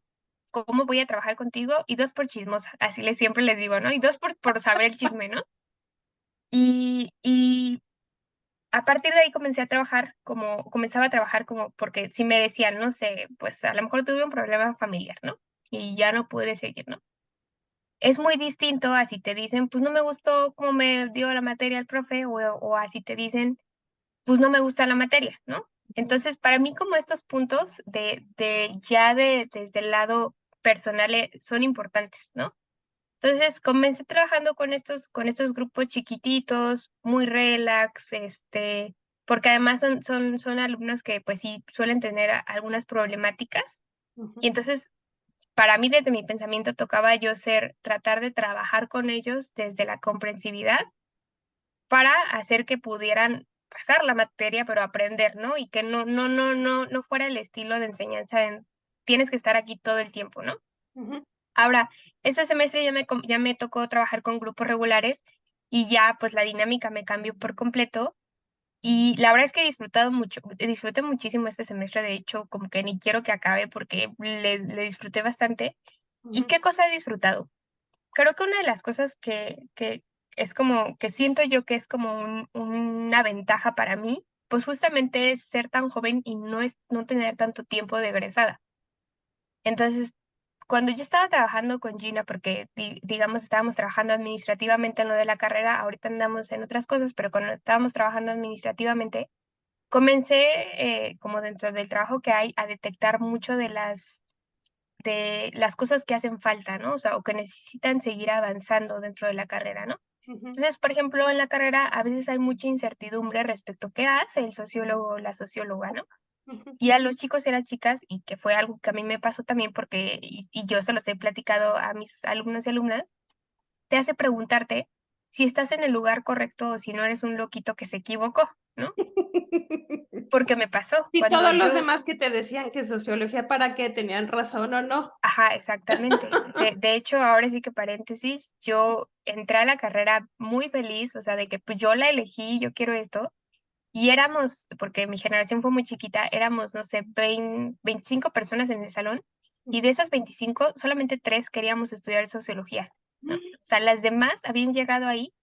cómo voy a trabajar contigo, y dos, por chismosa, así les siempre les digo, ¿no? Y dos, por saber el chisme, ¿no? Y a partir de ahí comenzaba a trabajar como, porque si me decían, no sé, pues a lo mejor tuve un problema familiar, ¿no? Y ya no pude seguir, ¿no? Es muy distinto a si te dicen, pues no me gustó cómo me dio la materia el profe, o así te dicen, pues no me gusta la materia, ¿no? Entonces, para mí como estos puntos desde el lado personal son importantes, ¿no? Entonces, comencé trabajando con estos grupos chiquititos, muy relax, porque además son alumnos que pues sí suelen tener algunas problemáticas. Y ujú, entonces, para mí, desde mi pensamiento, tocaba yo tratar de trabajar con ellos desde la comprensividad para hacer que pudieran pasar la materia, pero aprender, ¿no? Y que no fuera el estilo de enseñanza de tienes que estar aquí todo el tiempo, ¿no? ujú, Ahora, este semestre ya me tocó trabajar con grupos regulares y ya pues la dinámica me cambió por completo y la verdad es que he disfrutado mucho, disfruté muchísimo este semestre, de hecho como que ni quiero que acabe porque le disfruté bastante. ¿Y ujú, qué cosa he disfrutado? Creo que una de las cosas que es como, que siento yo que es como una ventaja para mí, pues justamente es ser tan joven y no tener tanto tiempo de egresada. Entonces, cuando yo estaba trabajando con Gina, porque digamos estábamos trabajando administrativamente en lo de la carrera, ahorita andamos en otras cosas, pero cuando estábamos trabajando administrativamente, comencé como dentro del trabajo que hay a detectar mucho de las cosas que hacen falta, ¿no? O sea, o que necesitan seguir avanzando dentro de la carrera, ¿no? ujú, Entonces, por ejemplo, en la carrera a veces hay mucha incertidumbre respecto a qué hace el sociólogo o la socióloga, ¿no? y a los chicos y a las chicas, y que fue algo que a mí me pasó también porque, y yo se los he platicado a mis alumnos y alumnas, te hace preguntarte si estás en el lugar correcto o si no eres un loquito que se equivocó, ¿no? Porque me pasó Y cuando todos los yo, demás que te decían que sociología para qué tenían razón o no. ajá, exactamente. De hecho, ahora sí que paréntesis, yo entré a la carrera muy feliz, o sea, de que pues yo la elegí, yo quiero esto, y éramos, porque mi generación fue muy chiquita, éramos, no sé, 25 personas en el salón, y de esas 25 solamente 3 queríamos estudiar sociología, ¿no? O sea, las demás habían llegado ahí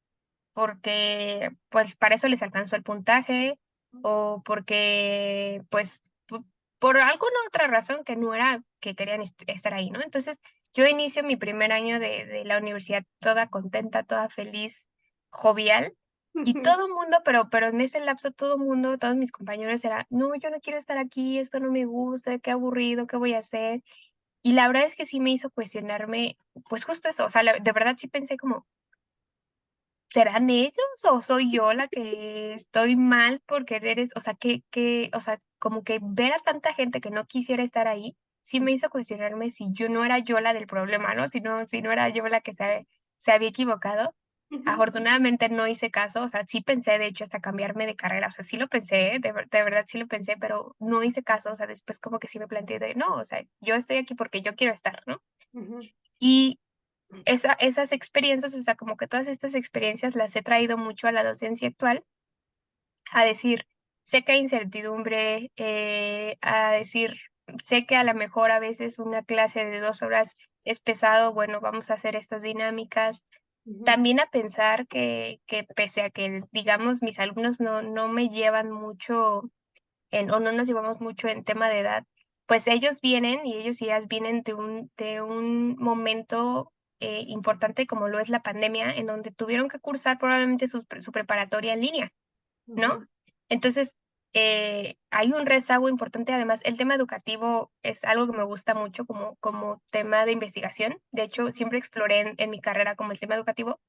porque, pues, para eso les alcanzó el puntaje, o porque, pues, por alguna otra razón que no era que querían estar ahí, ¿no? Entonces, yo inicio mi primer año de la universidad toda contenta, toda feliz, jovial, y todo el mundo, pero en ese lapso todo el mundo, todos mis compañeros era: "No, yo no quiero estar aquí, esto no me gusta, qué aburrido, ¿qué voy a hacer?". Y la verdad es que sí me hizo cuestionarme, pues, justo eso, o sea, de verdad sí pensé como: ¿serán ellos o soy yo la que estoy mal por querer o sea, o sea, como que ver a tanta gente que no quisiera estar ahí, sí me hizo cuestionarme si yo no era yo la del problema, ¿no? Si no era yo la que se había equivocado. Afortunadamente no hice caso, o sea, sí pensé, de hecho, hasta cambiarme de carrera, o sea, sí lo pensé, de verdad sí lo pensé, pero no hice caso, o sea, después como que sí me planteé de, no, o sea, yo estoy aquí porque yo quiero estar, ¿no? Y esas experiencias, o sea, como que todas estas experiencias las he traído mucho a la docencia actual, a decir, sé que hay incertidumbre, a decir, sé que a lo mejor a veces una clase de 2 horas es pesado, bueno, vamos a hacer estas dinámicas. También a pensar que pese a que, digamos, mis alumnos no me llevan mucho o no nos llevamos mucho en tema de edad, pues ellos vienen y ellos y ellas vienen de un momento importante como lo es la pandemia, en donde tuvieron que cursar probablemente su preparatoria en línea, ¿no? Entonces, hay un rezago importante. Además, el tema educativo es algo que me gusta mucho como tema de investigación. De hecho, siempre exploré en mi carrera como el tema educativo.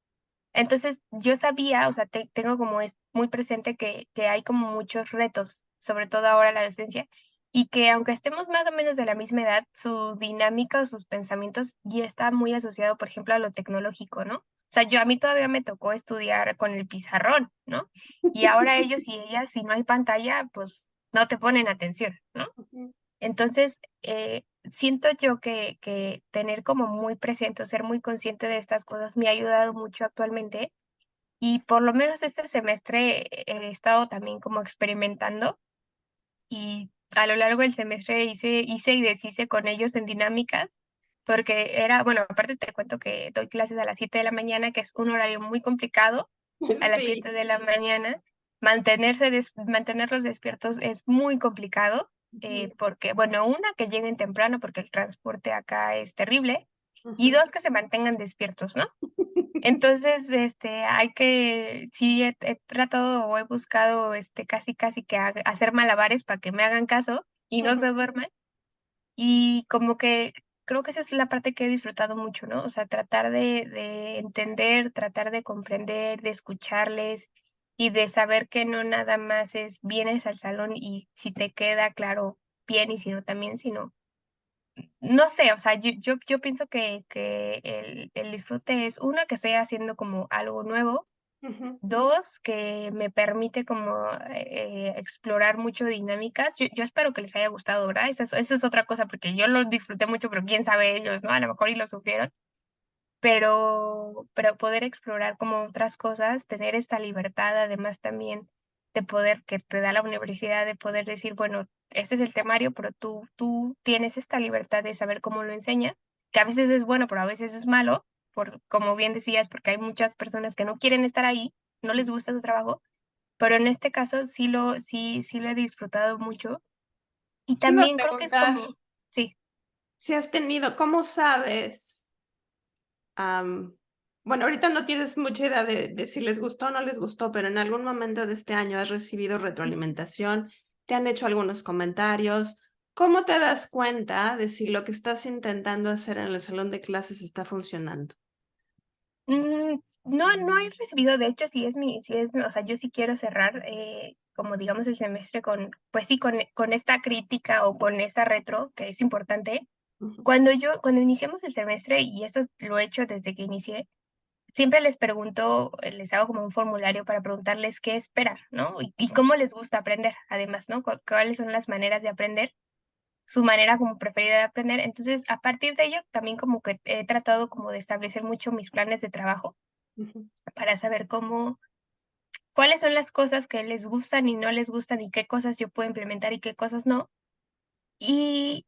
Entonces, yo sabía, o sea, tengo como es muy presente que hay como muchos retos, sobre todo ahora la docencia, y que aunque estemos más o menos de la misma edad, su dinámica o sus pensamientos ya está muy asociado, por ejemplo, a lo tecnológico, ¿no? O sea, a mí todavía me tocó estudiar con el pizarrón, ¿no? Y ahora ellos y ellas, si no hay pantalla, pues no te ponen atención, ¿no? Entonces, siento yo que tener como muy presente o ser muy consciente de estas cosas me ha ayudado mucho actualmente y por lo menos este semestre he estado también como experimentando y a lo largo del semestre hice y deshice con ellos en dinámicas, porque era, bueno, aparte te cuento que doy clases a las 7 de la mañana, que es un horario muy complicado, a las Sí. 7 de la mañana, mantenerlos despiertos es muy complicado, porque, bueno, una, que lleguen temprano, porque el transporte acá es terrible, y dos, que se mantengan despiertos, ¿no? Entonces, sí he tratado o he buscado, casi, casi que hacer malabares para que me hagan caso y no se duerman. Y como que creo que esa es la parte que he disfrutado mucho, ¿no? O sea, tratar de entender, tratar de comprender, de escucharles y de saber que no nada más es vienes al salón y si te queda claro, bien, y si no también, sino no sé, o sea, yo pienso que el disfrute es, una, que estoy haciendo como algo nuevo, 2, que me permite como, explorar mucho dinámicas. Yo espero que les haya gustado, ¿verdad? Esa es otra cosa, porque yo lo disfruté mucho, pero quién sabe ellos, ¿no? A lo mejor y lo sufrieron. Pero poder explorar como otras cosas, tener esta libertad, además también de poder que te da la universidad, de poder decir, bueno, este es el temario, pero tú tienes esta libertad de saber cómo lo enseñas, que a veces es bueno, pero a veces es malo, como bien decías, porque hay muchas personas que no quieren estar ahí, no les gusta su trabajo, pero en este caso sí lo he disfrutado mucho. Y Te iba a también creo que es preguntar como sí. si has tenido, ¿cómo sabes? Bueno, ahorita no tienes mucha idea de si les gustó o no les gustó, pero en algún momento de este año has recibido retroalimentación, te han hecho algunos comentarios. ¿Cómo te das cuenta de si lo que estás intentando hacer en el salón de clases está funcionando? No he recibido, de hecho, sí es o sea, yo sí quiero cerrar, como digamos el semestre con, pues sí, con esta crítica o con esta retro, que es importante. Ujú, Cuando iniciamos el semestre, y eso lo he hecho desde que inicié, siempre les pregunto, les hago como un formulario para preguntarles qué esperan, ¿no? Y cómo les gusta aprender, además, ¿no? Cuáles son las maneras de aprender, su manera como preferida de aprender. Entonces, a partir de ello, también como que he tratado como de establecer mucho mis planes de trabajo ujú, para saber cuáles son las cosas que les gustan y no les gustan y qué cosas yo puedo implementar y qué cosas no. Y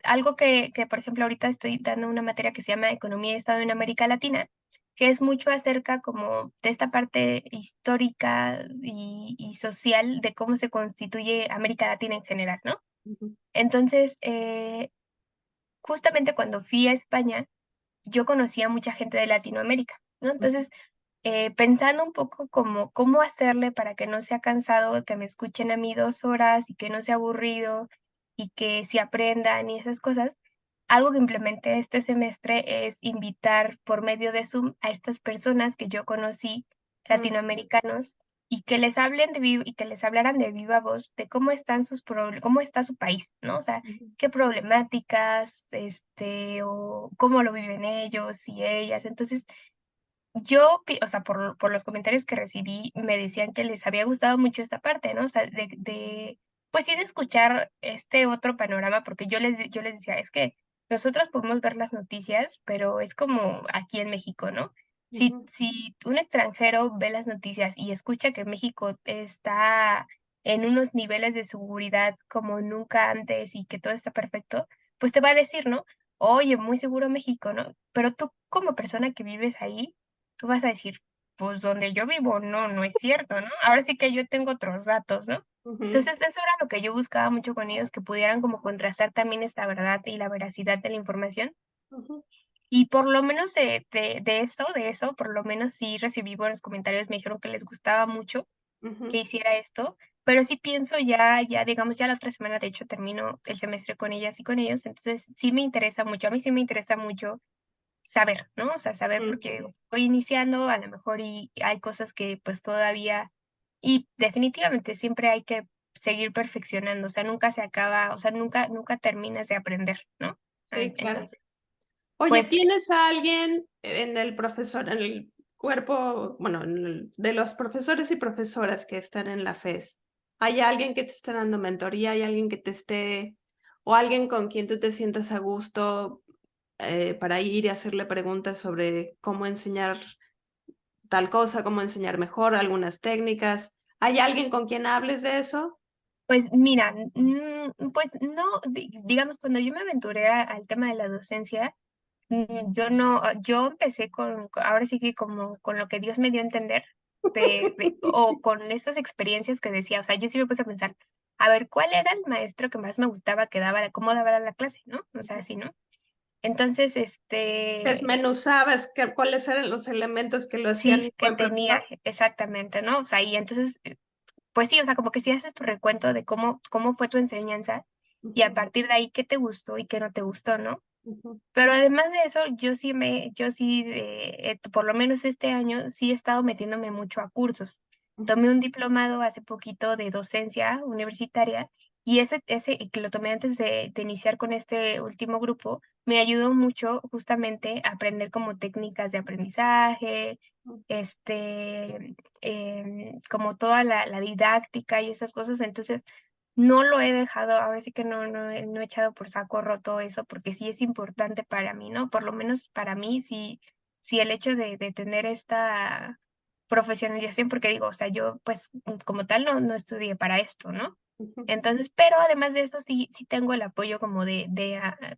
algo que, por ejemplo, ahorita estoy dando una materia que se llama Economía y Estado en América Latina, que es mucho acerca como de esta parte histórica y social de cómo se constituye América Latina en general, ¿no? ujú, Entonces, justamente cuando fui a España, yo conocí a mucha gente de Latinoamérica, ¿no? ujú, Entonces, pensando un poco como cómo hacerle para que no sea cansado, que me escuchen a mí 2 horas y que no sea aburrido y que sí aprendan y esas cosas, algo que implementé este semestre es invitar por medio de Zoom a estas personas que yo conocí, mm, latinoamericanos, y que les hablen y que les hablaran de viva voz de cómo están cómo está su país, ¿no? O sea, ujú, qué problemáticas, o cómo lo viven ellos y ellas. Entonces, o sea, por los comentarios que recibí, me decían que les había gustado mucho esta parte, ¿no? O sea, pues sí, de escuchar este otro panorama, porque yo les decía, es que nosotros podemos ver las noticias, pero es como aquí en México, ¿no? ujú, Si un extranjero ve las noticias y escucha que México está en unos niveles de seguridad como nunca antes y que todo está perfecto, pues te va a decir, ¿no? Oye, muy seguro México, ¿no? Pero tú como persona que vives ahí, tú vas a decir, pues donde yo vivo, no, no es cierto, ¿no? Ahora sí que yo tengo otros datos, ¿no? ujú, Entonces, eso era lo que yo buscaba mucho con ellos, que pudieran como contrastar también esta verdad y la veracidad de la información. ujú, Y por lo menos de eso, por lo menos sí recibí buenos comentarios, me dijeron que les gustaba mucho que ujú, hiciera esto, pero sí pienso ya, digamos, ya la otra semana, de hecho, termino el semestre con ellas y con ellos, entonces sí me interesa mucho, a mí sí me interesa mucho saber, ¿no? O sea, saber ujú. porque voy iniciando, a lo mejor y hay cosas que pues todavía y definitivamente siempre hay que seguir perfeccionando, o sea, nunca se acaba, o sea, nunca terminas de aprender, ¿no? Sí, claro. Entonces, Oye, pues ¿tienes a alguien en el profesor, en el cuerpo, bueno, de los profesores y profesoras que están en la FES? ¿Hay alguien que te esté dando mentoría? ¿Hay alguien que te esté, o alguien con quien tú te sientas a gusto para ir y hacerle preguntas sobre cómo enseñar tal cosa, cómo enseñar mejor, algunas técnicas? ¿Hay alguien con quien hables de eso? pues mira, pues no, digamos, cuando yo me aventuré al tema de la docencia, yo no, yo empecé ahora sí que como con lo que Dios me dio a entender, o con esas experiencias que decía, o sea, yo sí me puse a pensar, a ver, ¿cuál era el maestro que más me gustaba que daba, cómo daba la clase, ¿no? O sea, así, ¿no? Entonces, Desmenuzabas cuáles eran los elementos que lo hacían sí, un que buen tenía, profesor. exactamente, ¿no? O sea, y entonces, pues sí, o sea, como que si haces tu recuento de cómo fue tu enseñanza, y a Ujú, partir de ahí, qué te gustó y qué no te gustó, ¿no? ujú, Pero además de eso, yo sí, por lo menos este año, sí he estado metiéndome mucho a cursos. ujú, Tomé un diplomado hace poquito de docencia universitaria y y que lo tomé antes de iniciar con este último grupo, me ayudó mucho justamente a aprender como técnicas de aprendizaje, como toda la didáctica y esas cosas. Entonces, no lo he dejado, ahora sí que no he echado por saco roto eso, porque sí es importante para mí, ¿no? Por lo menos para mí, sí el hecho de tener esta profesionalización, porque digo, o sea, yo, pues, como tal, no estudié para esto, ¿no? ujú. Entonces, pero además de eso, sí tengo el apoyo como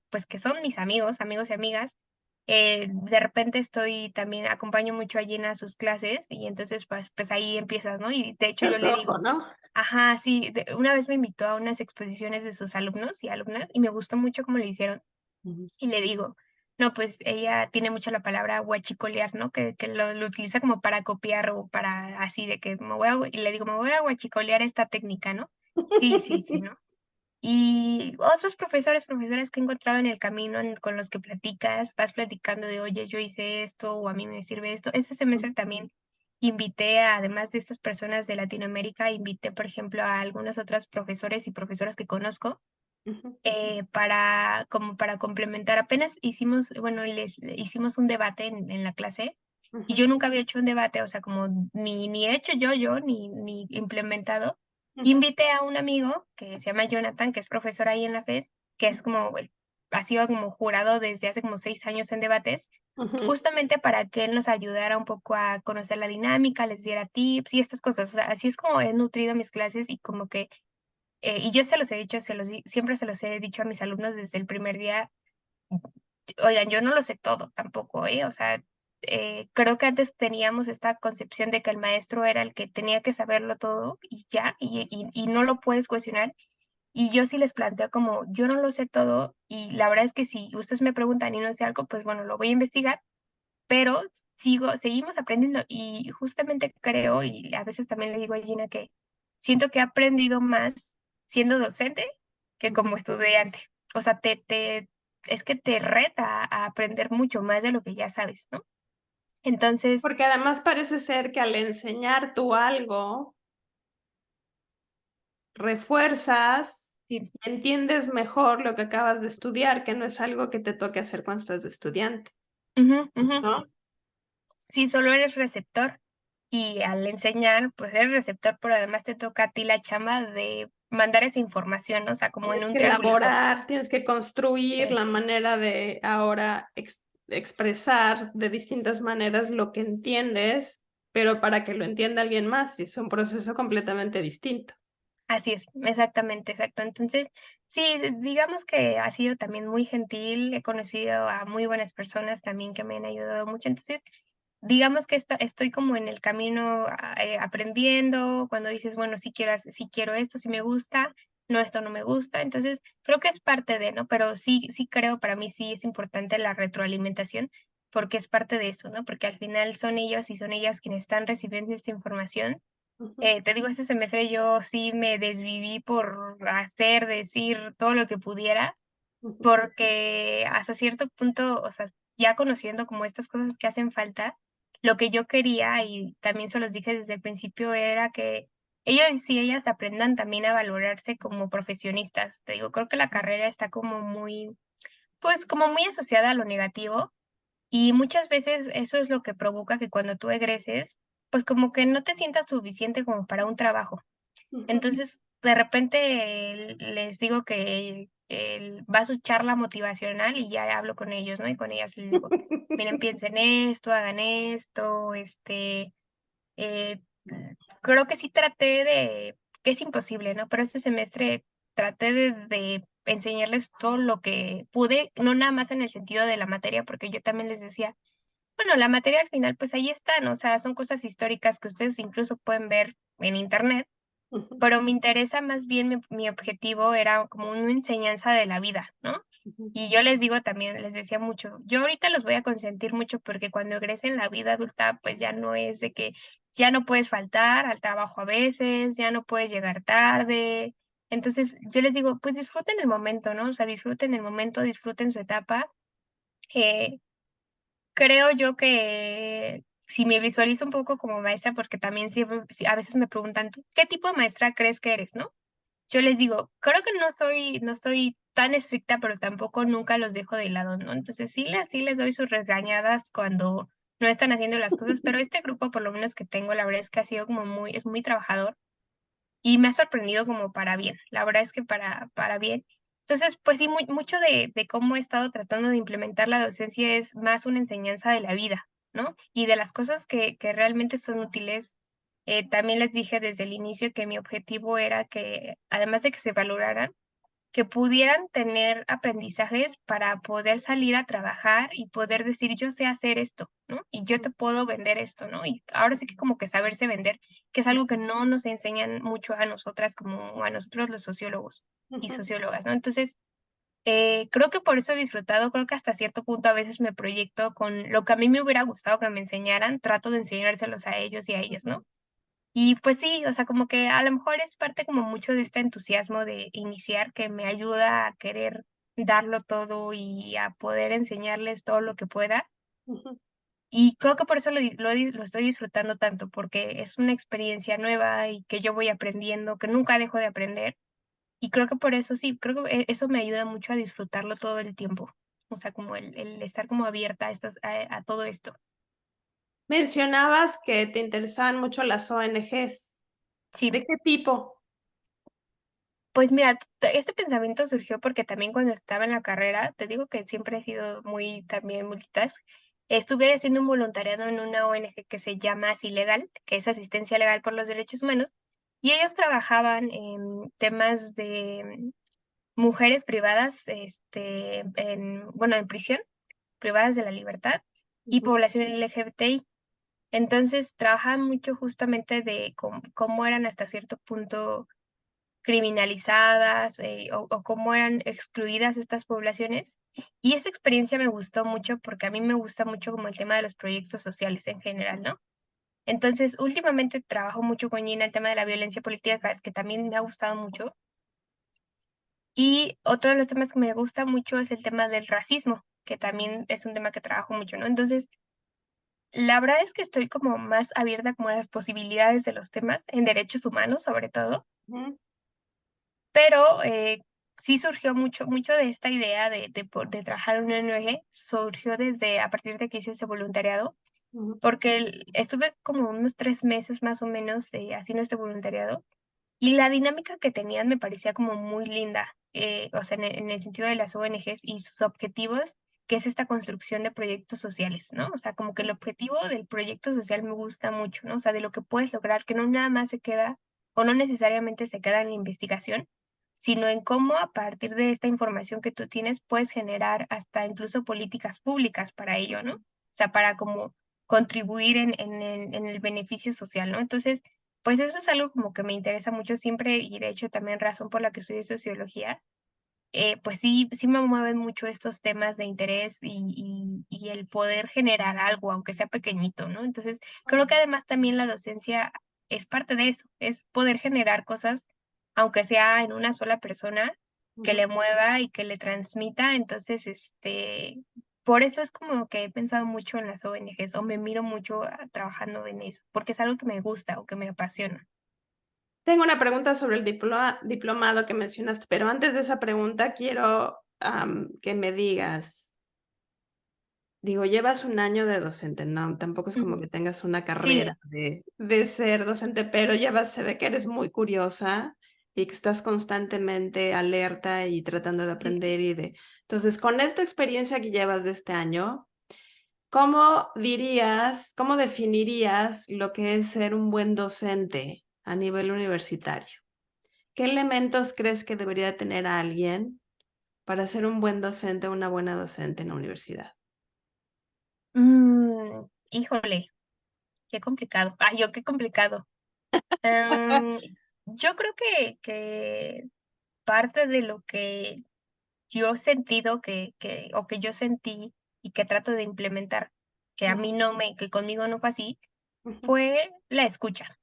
pues, que son mis amigos y amigas. De repente acompaño mucho a Gina a sus clases y entonces, pues ahí empiezas, ¿no? Y de hecho yo Es le ojo, digo, ¿no? ajá, sí, una vez me invitó a unas exposiciones de sus alumnos y alumnas y me gustó mucho cómo lo hicieron. Ujú. Y le digo, no, pues ella tiene mucho la palabra huachicolear, ¿no? Que lo utiliza como para copiar o para así de que y le digo, me voy a huachicolear esta técnica, ¿no? Sí, sí, sí, ¿no? Y otros profesoras que he encontrado en el camino con los que platicas, vas platicando de, oye, yo hice esto o a mí me sirve esto. Este semestre también invité, además de estas personas de Latinoamérica, invité, por ejemplo, a algunos otros profesores y profesoras que conozco, Ujú, como para complementar. Apenas hicimos, bueno, hicimos un debate en la clase, y ujú, yo nunca había hecho un debate, o sea, como ni he hecho yo, ni implementado. ujú, Invité a un amigo que se llama Jonathan, que es profesor ahí en la FES, que es como, ha sido como jurado desde hace como 6 años en debates, ujú. justamente para que él nos ayudara un poco a conocer la dinámica, les diera tips y estas cosas. O sea, así es como he nutrido mis clases y como que, y yo se los he dicho, siempre se los he dicho a mis alumnos desde el primer día. Oigan, yo no lo sé todo tampoco, ¿eh? O sea, creo que antes teníamos esta concepción de que el maestro era el que tenía que saberlo todo y ya, y no lo puedes cuestionar. Y yo sí les planteo como, yo no lo sé todo, y la verdad es que si ustedes me preguntan y no sé algo, pues bueno, lo voy a investigar, pero seguimos aprendiendo. Y justamente creo, y a veces también le digo a Gina que siento que he aprendido más siendo docente que como estudiante. O sea, es que te reta a aprender mucho más de lo que ya sabes, ¿no? Entonces, Porque además parece ser que al enseñar tú algo, refuerzas, sí. entiendes mejor lo que acabas de estudiar, que no es algo que te toque hacer cuando estás de estudiante, Ujú, ujú. ¿no? Sí, solo eres receptor. Y al enseñar, pues eres receptor, pero además te toca a ti la chamba de mandar esa información, ¿no? O sea, como en Tienes un que triangulito. elaborar, tienes que construir Sí. la manera de ahora expresar de distintas maneras lo que entiendes, pero para que lo entienda alguien más, y es un proceso completamente distinto. Así es, exactamente, exacto. Entonces, sí, digamos que ha sido también muy gentil, he conocido a muy buenas personas también que me han ayudado mucho. Entonces, digamos que estoy como en el camino, aprendiendo, cuando dices, bueno, sí quiero esto, sí me gusta, no, esto no me gusta. Entonces, creo que es parte de, ¿no? Pero sí creo, para mí sí es importante la retroalimentación, porque es parte de eso, ¿no? Porque al final son ellos y son ellas quienes están recibiendo esta información. Ujú, Te digo, este semestre yo sí me desviví por hacer, decir todo lo que pudiera, ujú, porque hasta cierto punto, o sea, ya conociendo como estas cosas que hacen falta, lo que yo quería, y también se los dije desde el principio, era que ellos y ellas aprendan también a valorarse como profesionistas. Te digo, creo que la carrera está como muy, pues como muy asociada a lo negativo, y muchas veces eso es lo que provoca que cuando tú egreses, pues como que no te sientas suficiente como para un trabajo. ujú. Entonces, de repente les digo que va su charla motivacional y ya hablo con ellos, ¿no? Y con ellas les digo, miren, piensen esto, hagan esto, eh, creo que sí traté que es imposible, ¿no? Pero este semestre traté de enseñarles todo lo que pude, no nada más en el sentido de la materia, porque yo también les decía, bueno, la materia al final, pues ahí está, ¿no? O sea, son cosas históricas que ustedes incluso pueden ver en internet, Ujú, pero me interesa más bien, mi objetivo era como una enseñanza de la vida, ¿no? ujú, Y yo les digo también, les decía mucho, yo ahorita los voy a consentir mucho porque cuando egresen la vida adulta, pues ya no es de que ya no puedes faltar al trabajo a veces, ya no puedes llegar tarde. Entonces, yo les digo, pues disfruten el momento, ¿no? O sea, disfruten el momento, disfruten su etapa. Eh, Creo yo que si me visualizo un poco como maestra, porque también siempre, sí, a veces me preguntan: "¿Tú qué tipo de maestra crees que eres?", ¿no? Yo les digo: "Creo que no soy tan estricta, pero tampoco nunca los dejo de lado", ¿no? Entonces, sí les doy sus regañadas cuando no están haciendo las cosas, pero este grupo, por lo menos que tengo, la verdad es que ha sido como es muy trabajador. Y me ha sorprendido como para bien, la verdad es que para bien. Entonces, pues sí, mucho de cómo he estado tratando de implementar la docencia es más una enseñanza de la vida, ¿no? Y de las cosas que realmente son útiles. También les dije desde el inicio que mi objetivo era que, además de que se valoraran, que pudieran tener aprendizajes para poder salir a trabajar y poder decir: "Yo sé hacer esto", ¿no? Y yo te puedo vender esto, ¿no? Y ahora sí que como que saberse vender, que es algo que no nos enseñan mucho a nosotras, como a nosotros los sociólogos y ujú, sociólogas, ¿no? Entonces, creo que por eso he disfrutado, creo que hasta cierto punto a veces me proyecto con lo que a mí me hubiera gustado que me enseñaran, trato de enseñárselos a ellos y a ellas, ujú, ¿no? Y pues sí, o sea, como que a lo mejor es parte como mucho de este entusiasmo de iniciar que me ayuda a querer darlo todo y a poder enseñarles todo lo que pueda. ujú. Y creo que por eso lo estoy disfrutando tanto, porque es una experiencia nueva y que yo voy aprendiendo, que nunca dejo de aprender. Y creo que por eso sí, creo que eso me ayuda mucho a disfrutarlo todo el tiempo. O sea, como el estar como abierta a todo esto. Mencionabas que te interesaban mucho las ONGs. Sí, ¿De qué tipo? pues mira, este pensamiento surgió porque también cuando estaba en la carrera, te digo que siempre he sido muy también multitask. Estuve haciendo un voluntariado en una ONG que se llama Así Legal, que es Asistencia Legal por los Derechos Humanos, y ellos trabajaban en temas de mujeres privadas, bueno, en prisión, privadas de la libertad, y Ujú, población LGBTI. Entonces, trabajaban mucho justamente de cómo eran hasta cierto punto criminalizadas, o cómo eran excluidas estas poblaciones. Y esa experiencia me gustó mucho porque a mí me gusta mucho como el tema de los proyectos sociales en general, ¿no? Entonces, últimamente trabajo mucho con Gina el tema de la violencia política, que también me ha gustado mucho. Y otro de los temas que me gusta mucho es el tema del racismo, que también es un tema que trabajo mucho, ¿no? Entonces, la verdad es que estoy como más abierta como a las posibilidades de los temas en derechos humanos, sobre todo. ujú, Pero, sí surgió mucho de esta idea de trabajar en una ONG, surgió desde a partir de que hice ese voluntariado, ujú, porque estuve como unos 3 meses más o menos, haciendo este voluntariado, y la dinámica que tenían me parecía como muy linda, o sea, en el sentido de las ONGs y sus objetivos, que es esta construcción de proyectos sociales, ¿no? O sea, como que el objetivo del proyecto social me gusta mucho, ¿no? O sea, de lo que puedes lograr, que no nada más se queda, o no necesariamente se queda en la investigación, sino en cómo a partir de esta información que tú tienes puedes generar hasta incluso políticas públicas para ello, ¿no? O sea, para como contribuir en el beneficio social, ¿no? Entonces, pues eso es algo como que me interesa mucho siempre y de hecho también razón por la que estudio sociología. Pues sí me mueven mucho estos temas de interés y el poder generar algo, aunque sea pequeñito, ¿no? Entonces, creo que además también la docencia es parte de eso, es poder generar cosas, aunque sea en una sola persona, que ujú. le mueva y que le transmita. Entonces, por eso es como que he pensado mucho en las ONGs o me miro mucho trabajando en eso, porque es algo que me gusta o que me apasiona. Tengo una pregunta sobre el diplomado que mencionaste, pero antes de esa pregunta quiero que me digas, digo, llevas un año de docente, no, tampoco es como Ujú. que tengas una Sí, carrera de ser docente, pero llevas, se ve que eres muy curiosa y que estás constantemente alerta y tratando de sí, sí. aprender y de... Entonces, con esta experiencia que llevas de este año, ¿cómo dirías, cómo definirías lo que es ser un buen docente a nivel universitario? ¿Qué elementos crees que debería tener alguien para ser un buen docente o una buena docente en la universidad? Híjole, qué complicado. Ay, yo qué complicado. Em, yo creo que parte de lo que yo he sentido o que yo sentí y que trato de implementar, que a Ujú, mí no me, que conmigo no fue así, ujú, fue la escucha.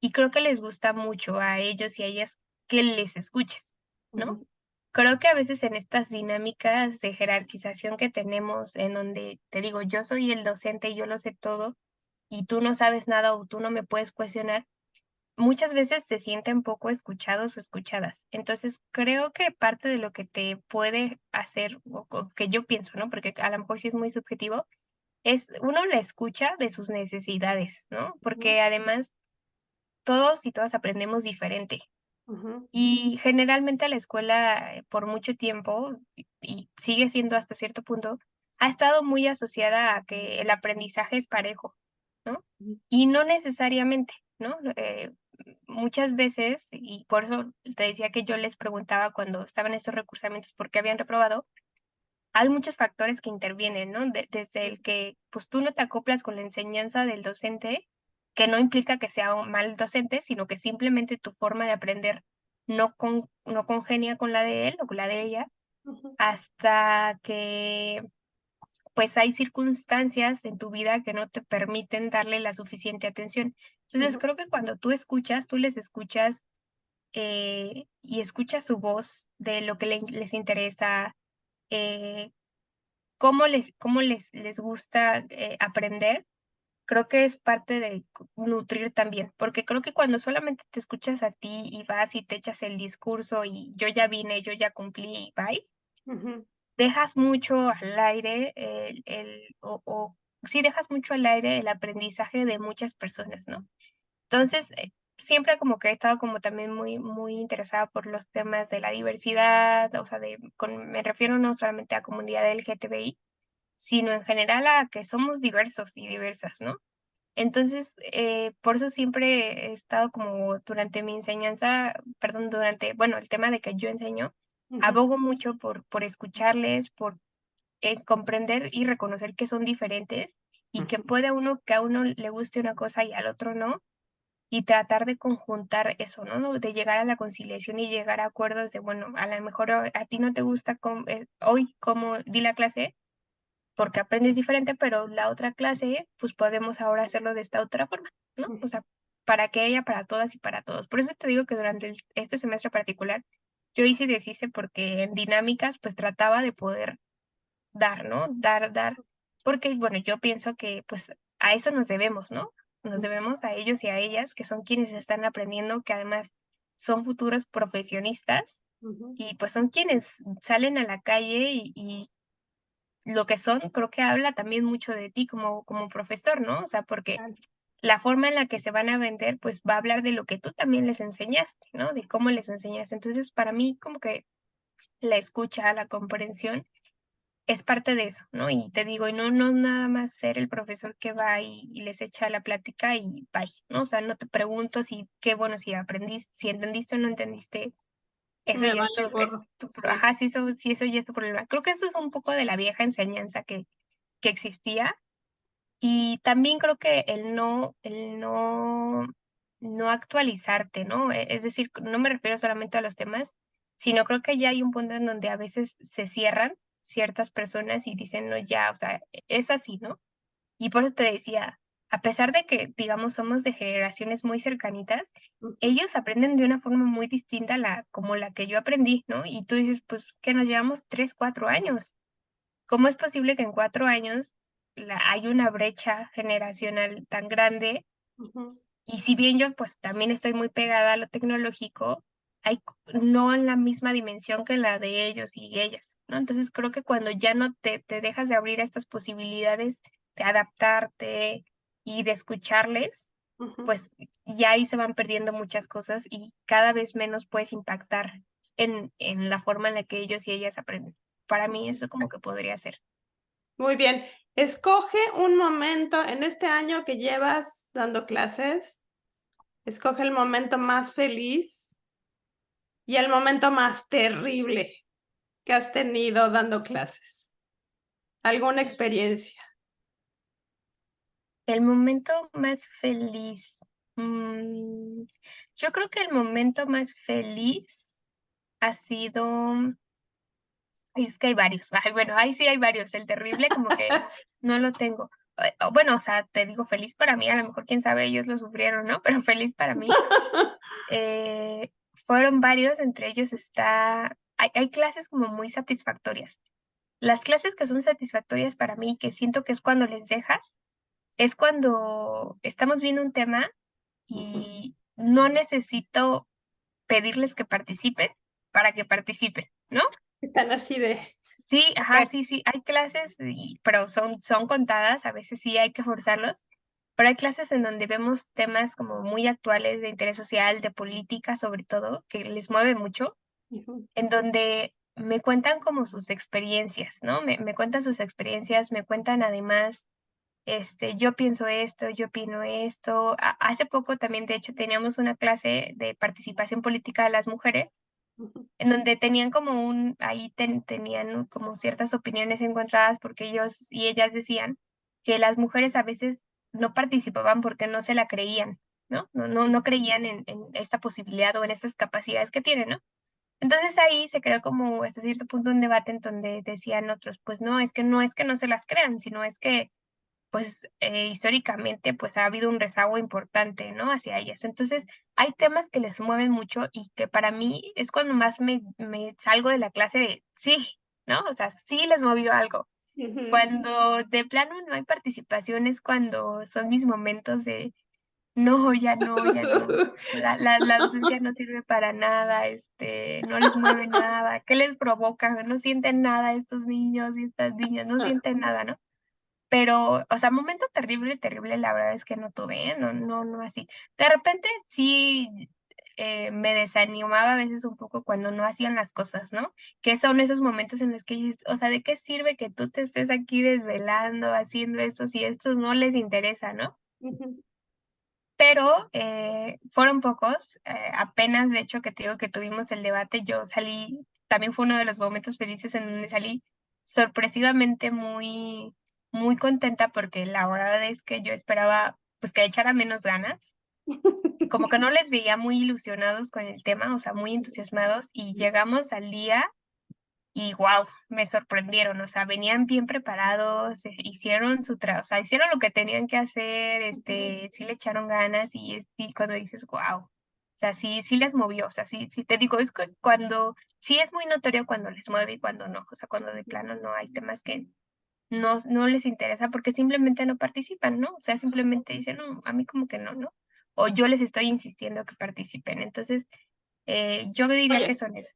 Y creo que les gusta mucho a ellos y a ellas que les escuches, ¿no? ujú, Creo que a veces en estas dinámicas de jerarquización que tenemos, en donde te digo, yo soy el docente y yo lo sé todo, y tú no sabes nada o tú no me puedes cuestionar, muchas veces se sienten poco escuchados o escuchadas. Entonces, creo que parte de lo que te puede hacer, o que yo pienso, ¿no? Porque a lo mejor sí es muy subjetivo, es uno la escucha de sus necesidades, ¿no? ujú, Porque además todos y todas aprendemos diferente. ujú, Y generalmente la escuela, por mucho tiempo, y sigue siendo hasta cierto punto, ha estado muy asociada a que el aprendizaje es parejo, ¿no? ujú, Y no necesariamente, ¿no? Muchas veces, y por eso te decía que yo les preguntaba cuando estaban estos recursamientos por qué habían reprobado, hay muchos factores que intervienen, ¿no? Desde el que, pues, tú no te acoplas con la enseñanza del docente, que no implica que sea un mal docente, sino que simplemente tu forma de aprender no congenia con la de él o con la de ella, ujú, hasta que, pues, hay circunstancias en tu vida que no te permiten darle la suficiente atención. Entonces, ujú, creo que cuando tú escuchas, tú les escuchas, y escuchas su voz de lo que les interesa, eh les gusta aprender. Creo que es parte de nutrir también, porque creo que cuando solamente te escuchas a ti y vas y te echas el discurso y yo ya vine, yo ya cumplí, bye, Ujú, dejas mucho al aire o sí dejas mucho al aire el aprendizaje de muchas personas, ¿no? Entonces, siempre como que he estado como también muy interesada por los temas de la diversidad, o sea, me refiero no solamente a comunidad LGTBI, sino en general a que somos diversos y diversas, ¿no? Entonces, por eso siempre he estado como durante mi enseñanza, perdón, bueno, el tema de que yo enseño, ujú, abogo mucho por escucharles, por comprender y reconocer que son diferentes y que ujú, puede que a uno le guste una cosa y al otro no, y tratar de conjuntar eso, ¿no? De llegar a la conciliación y llegar a acuerdos de, bueno, a lo mejor a ti no te gusta hoy cómo di la clase, porque aprendes diferente, pero la otra clase, pues podemos ahora hacerlo de esta otra forma, ¿no? O ujú. sea, para que haya para todas y para todos. Por eso te digo que durante este semestre particular, yo hice y deshice porque en dinámicas, pues trataba de poder dar, ¿no? Dar, porque, bueno, yo pienso que, pues, a eso nos debemos, ¿no? Nos debemos a ellos y a ellas, que son quienes están aprendiendo, que además son futuros profesionistas Ujú, y, pues, son quienes salen a la calle y lo que son, creo que habla también mucho de ti como profesor, ¿no? O sea, porque claro. la forma en la que se van a vender, pues, va a hablar de lo que tú también les enseñaste, ¿no? De cómo les enseñaste. Entonces, para mí, como que la escucha, la comprensión es parte de eso, ¿no? Y te digo, y no nada más ser el profesor que va y les echa la plática y bye, ¿no? O sea, no te pregunto si qué bueno, si aprendiste, si entendiste o no entendiste, eso Me ya es vale es gorro. tu Sí. ajá, si eso ya es tu problema. Creo que eso es un poco de la vieja enseñanza que existía, y también creo que el no actualizarte, ¿no? Es decir, no me refiero solamente a los temas, sino creo que ya hay un punto en donde a veces se cierran ciertas personas y dicen: "No, ya, o sea, es así", ¿no? Y por eso te decía, a pesar de que, digamos, somos de generaciones muy cercanitas, Ujú, ellos aprenden de una forma muy distinta a la como la que yo aprendí, ¿no? Y tú dices: "Pues, que nos llevamos 3 4 años". ¿Cómo es posible que en 4 años hay una brecha generacional tan grande? ujú. Y si bien yo, pues, también estoy muy pegada a lo tecnológico, no en la misma dimensión que la de ellos y ellas, ¿no? Entonces, creo que cuando ya no te dejas de abrir a estas posibilidades de adaptarte y de escucharles, Ujú. pues, ya ahí se van perdiendo muchas cosas y cada vez menos puedes impactar en la forma en la que ellos y ellas aprenden. Para mí eso como que podría ser. Muy bien. Escoge un momento en este año que llevas dando clases, escoge el momento más feliz y el momento más terrible que has tenido dando clases. ¿Alguna experiencia? El momento más feliz. mm, yo creo que el momento más feliz ha sido, ay, es que hay varios. Ay, bueno, ahí sí hay varios. El terrible como que no lo tengo. Bueno, o sea, te digo feliz para mí, a lo mejor quién sabe, ellos lo sufrieron, ¿no? Pero feliz para mí. eh, fueron varios, entre ellos hay clases como muy satisfactorias. Las clases que son satisfactorias para mí, que siento que es cuando les dejas, es cuando estamos viendo un tema Ujú. y no necesito pedirles que participen para que participen, ¿no? Están así de, Sí, ajá, okey. sí, hay clases, pero son contadas, a veces sí hay que forzarlos, pero hay clases en donde vemos temas como muy actuales de interés social, de política, sobre todo, que les mueve mucho, Ujú, en donde me cuentan como sus experiencias, ¿no? Me cuentan sus experiencias, me cuentan además yo pienso esto, yo opino esto. Hace poco también, de hecho, teníamos una clase de participación política de las mujeres, ujú, en donde tenían como tenían como ciertas opiniones encontradas porque ellos y ellas decían que las mujeres a veces no participaban porque no se la creían, ¿no? No creían en esta posibilidad o en estas capacidades que tienen, ¿no? Entonces ahí se creó como hasta cierto punto un debate en donde decían otros, pues no es que no se las crean, sino es que pues, históricamente, pues, ha habido un rezago importante, ¿no?, hacia ellas. Entonces, hay temas que les mueven mucho y que para mí es cuando más me salgo de la clase de sí, ¿no? O sea, sí les movió algo. Ujú. Cuando de plano no hay participación es cuando son mis momentos de no, ya no, ya no. La docencia no sirve para nada, no les mueve nada. ¿Qué les provoca? No sienten nada estos niños y estas niñas, no sienten nada, ¿no? Pero, o sea, momento terrible, terrible, la verdad es que no tuve, ¿eh? No, no, no así. De repente sí, me desanimaba a veces un poco cuando no hacían las cosas, ¿no? Que son esos momentos en los que dices, o sea, ¿de qué sirve que tú te estés aquí desvelando, haciendo esto si estos no les interesa, ¿no? Ujú. Pero, fueron pocos, apenas, de hecho, que te digo que tuvimos el debate, yo salí, también fue uno de los momentos felices en donde salí sorpresivamente muy muy contenta, porque la verdad es que yo esperaba, pues, que echara menos ganas, como que no les veía muy ilusionados con el tema, o sea, muy entusiasmados, y llegamos al día y guau, me sorprendieron, o sea, venían bien preparados, hicieron su o sea, hicieron lo que tenían que hacer, sí le echaron ganas y cuando dices: "Guau", o sea, sí les movió, o sea, sí te digo, es que cuando sí es muy notorio cuando les mueve y cuando no, o sea, cuando de plano no hay temas que no les interesa porque simplemente no participan, ¿no? O sea, simplemente dicen: "No, a mí como que no", ¿no? O yo les estoy insistiendo que participen. Entonces, yo diría que Oye, son eso.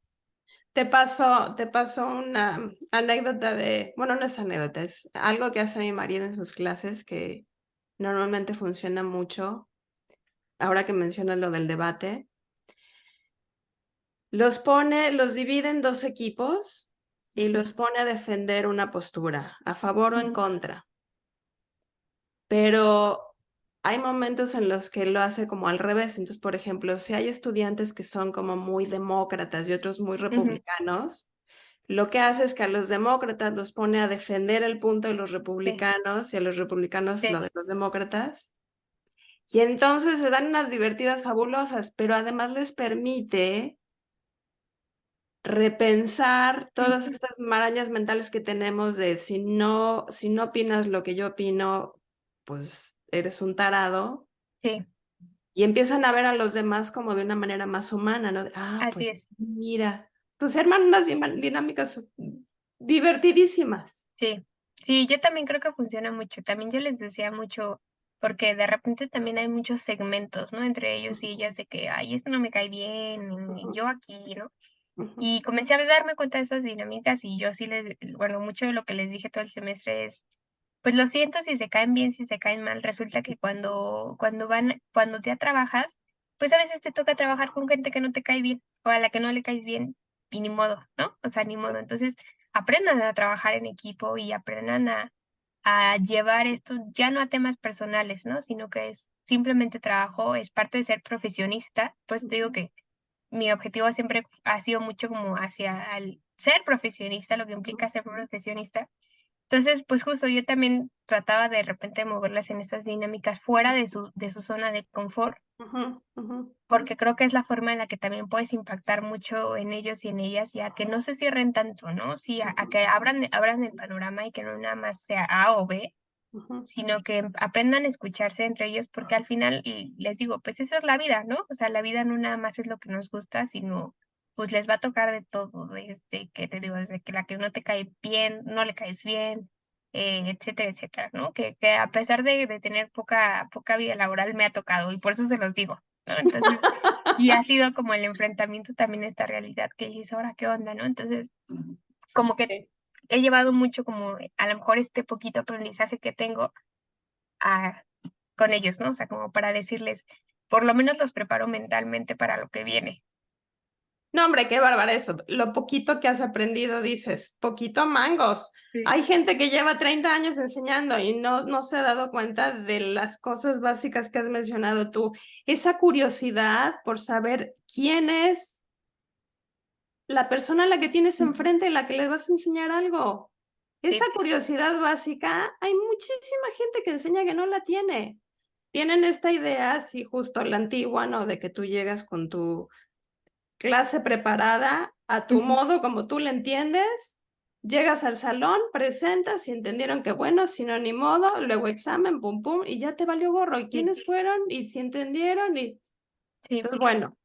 te paso una anécdota bueno, no es anécdota, es algo que hace mi marido en sus clases que normalmente funciona mucho, ahora que mencionas lo del debate. Los divide en 2 equipos y Ujú, los pone a defender una postura, a favor o en contra. Pero hay momentos en los que lo hace como al revés. Entonces, por ejemplo, si hay estudiantes que son como muy demócratas y otros muy ujú, republicanos, lo que hace es que a los demócratas los pone a defender el punto de los sí, republicanos y a los republicanos lo sí, de los demócratas. Y entonces se dan unas divertidas fabulosas, pero además les permite repensar todas ujú, estas marañas mentales que tenemos de si no opinas lo que yo opino, pues eres un tarado. sí, Y empiezan a ver a los demás como de una manera más humana, ¿no? así Pues es. mira, pues se arman unas dinámicas divertidísimas. Sí, sí, yo también creo que funciona mucho. También yo les decía mucho, porque de repente también hay muchos segmentos, ¿no? Entre ellos y ellas de que, ay, esto no me cae bien, y Ujú, yo aquí, ¿no? ujú, Y comencé a darme cuenta de esas dinámicas y yo sí bueno, mucho de lo que les dije todo el semestre es, pues lo siento si se caen bien, si se caen mal. Resulta que cuando ya trabajas, pues a veces te toca trabajar con gente que no te cae bien o a la que no le caes bien y ni modo, ¿no? O sea, ni modo. Entonces, aprendan a trabajar en equipo y aprendan a llevar esto ya no a temas personales, ¿no? Sino que es simplemente trabajo, es parte de ser profesionista. Pues te digo ujú, que mi objetivo siempre ha sido mucho como hacia al ser profesionista, lo que implica ser profesionista. Entonces, pues justo yo también trataba de repente moverlas en esas dinámicas fuera de su zona de confort, ujú, ujú, porque creo que es la forma en la que también puedes impactar mucho en ellos y en ellas, y a que no se cierren tanto, ¿no? Sí, a que abran el panorama y que no nada más sea A o B, ujú. sino que aprendan a escucharse entre ellos, porque al final, les digo, pues esa es la vida, ¿no? O sea, la vida no nada más es lo que nos gusta, sino pues les va a tocar de todo, desde que te digo, desde que la que no te cae bien, no le caes bien, etcétera, etcétera, ¿no? Que a pesar de tener poca vida laboral me ha tocado y por eso se los digo, ¿no? Entonces, y ha sido como el enfrentamiento también a esta realidad que dices, ahora qué onda, ¿no? Entonces, como que Sí. he llevado mucho como a lo mejor este poquito aprendizaje que tengo a con ellos, ¿no? O sea, como para decirles, por lo menos los preparo mentalmente para lo que viene. No, hombre, qué bárbaro eso. Lo poquito que has aprendido, dices, poquito mangos. Sí, Hay gente que lleva 30 años enseñando y no se ha dado cuenta de las cosas básicas que has mencionado tú. Esa curiosidad por saber quién es la persona a la que tienes ujú, enfrente, a la que les vas a enseñar algo. Esa sí, curiosidad básica, hay muchísima gente que enseña que no la tiene. Tienen esta idea, sí, justo la antigua, ¿no? De que tú llegas con tu clase preparada a tu ujú, modo, como tú la entiendes, llegas al salón, presentas y entendieron que bueno, si no, ni modo, luego examen, pum, pum, y ya te valió gorro. ¿Y sí, quiénes fueron? Y si entendieron, y sí, entonces, bueno,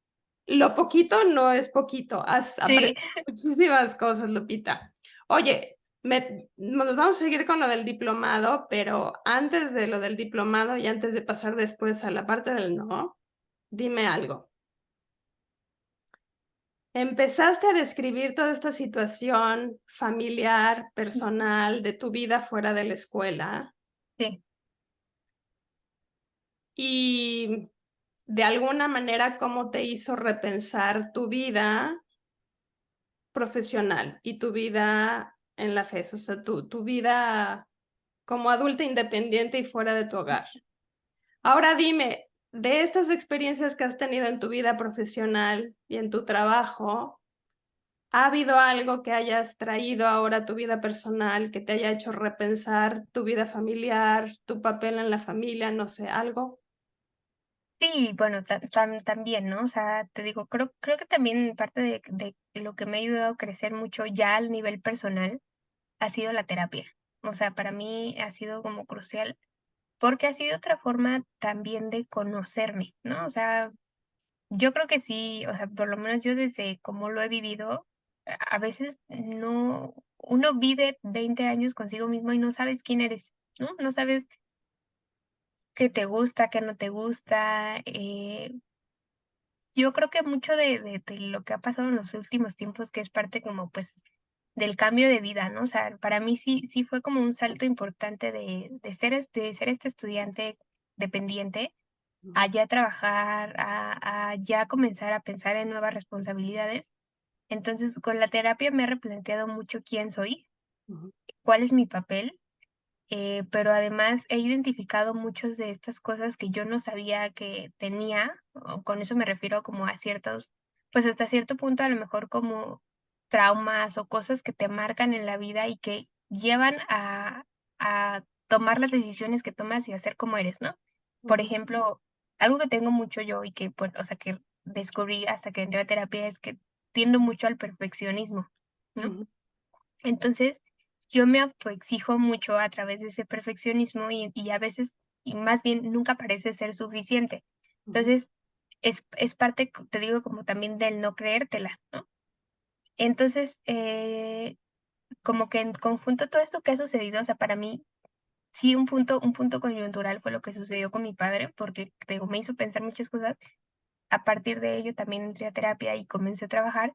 lo poquito no es poquito, has sí, aprendido muchísimas cosas, Lupita. Oye, Nos vamos a seguir con lo del diplomado, pero antes de lo del diplomado y antes de pasar después a la parte del no, dime algo. Empezaste a describir toda esta situación familiar, personal, de tu vida fuera de la escuela Sí, y de alguna manera cómo te hizo repensar tu vida profesional y tu vida en la fe, o sea, tu vida como adulta independiente y fuera de tu hogar. Ahora dime, de estas experiencias que has tenido en tu vida profesional y en tu trabajo, ¿ha habido algo que hayas traído ahora a tu vida personal que te haya hecho repensar tu vida familiar, tu papel en la familia, no sé, algo? sí, bueno, también, ¿no? O sea, te digo, creo que también parte de lo que me ha ayudado a crecer mucho ya al nivel personal ha sido la terapia. O sea, para mí ha sido como crucial, porque ha sido otra forma también de conocerme, ¿no? O sea, yo creo que sí, o sea, por lo menos yo desde cómo lo he vivido, a veces no, uno vive 20 años consigo mismo y no sabes quién eres, ¿no? No sabes qué te gusta, qué no te gusta. Yo creo que mucho de lo que ha pasado en los últimos tiempos, que es parte como pues del cambio de vida, ¿no? O sea, para mí sí fue como un salto importante de ser este estudiante dependiente a ya trabajar, a ya comenzar a pensar en nuevas responsabilidades. Entonces, con la terapia me he replanteado mucho quién soy, Ujú, cuál es mi papel, pero además he identificado muchas de estas cosas que yo no sabía que tenía, o con eso me refiero como a ciertos, pues hasta cierto punto a lo mejor como traumas o cosas que te marcan en la vida y que llevan a tomar las decisiones que tomas y a ser como eres, ¿no? Por ujú, ejemplo, algo que tengo mucho yo y que, pues, o sea, que descubrí hasta que entré a terapia es que tiendo mucho al perfeccionismo, ¿no? ujú, Entonces, yo me autoexijo mucho a través de ese perfeccionismo y a veces, y más bien nunca parece ser suficiente. ujú, Entonces, es parte, te digo, como también del no creértela, ¿no? Entonces, como que en conjunto todo esto que ha sucedido, o sea, para mí, sí, un punto coyuntural fue lo que sucedió con mi padre, porque te digo, me hizo pensar muchas cosas. A partir de ello también entré a terapia y comencé a trabajar.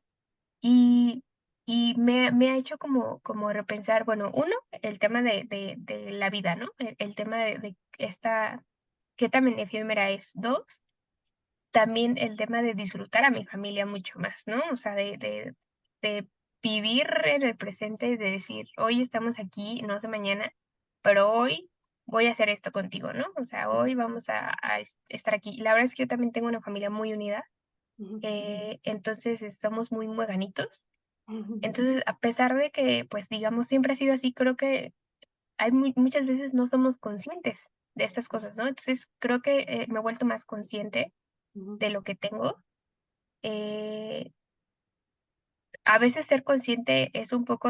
Y me ha hecho como repensar, bueno, uno, el tema de la vida, ¿no? El tema de esta, qué tan efímera es. Dos, también el tema de disfrutar a mi familia mucho más, ¿no? O sea, de vivir en el presente y de decir, hoy estamos aquí, no sé mañana, pero hoy voy a hacer esto contigo, ¿no? O sea, hoy vamos a estar aquí. Y la verdad es que yo también tengo una familia muy unida, ujú, entonces somos muy mueganitos. ujú, Entonces, a pesar de que, pues, digamos, siempre ha sido así, creo que hay muchas veces no somos conscientes de estas cosas, ¿no? Entonces, creo que me he vuelto más consciente ujú, de lo que tengo. Eh, a veces ser consciente es un poco,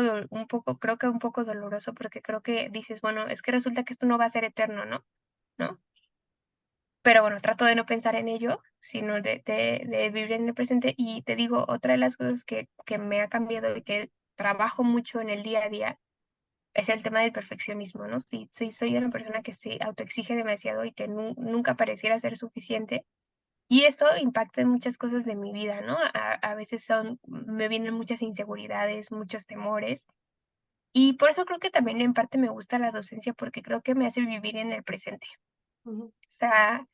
creo que un poco doloroso porque creo que dices, bueno, es que resulta que esto no va a ser eterno, ¿no? ¿No? Pero bueno, trato de no pensar en ello, sino de vivir en el presente. Y te digo, otra de las cosas que me ha cambiado y que trabajo mucho en el día a día es el tema del perfeccionismo, ¿no? Sí, soy una persona que se autoexige demasiado y que nunca pareciera ser suficiente. Y eso impacta en muchas cosas de mi vida, ¿no? A veces me vienen muchas inseguridades, muchos temores. Y por eso creo que también en parte me gusta la docencia, porque creo que me hace vivir en el presente. ujú, O sea,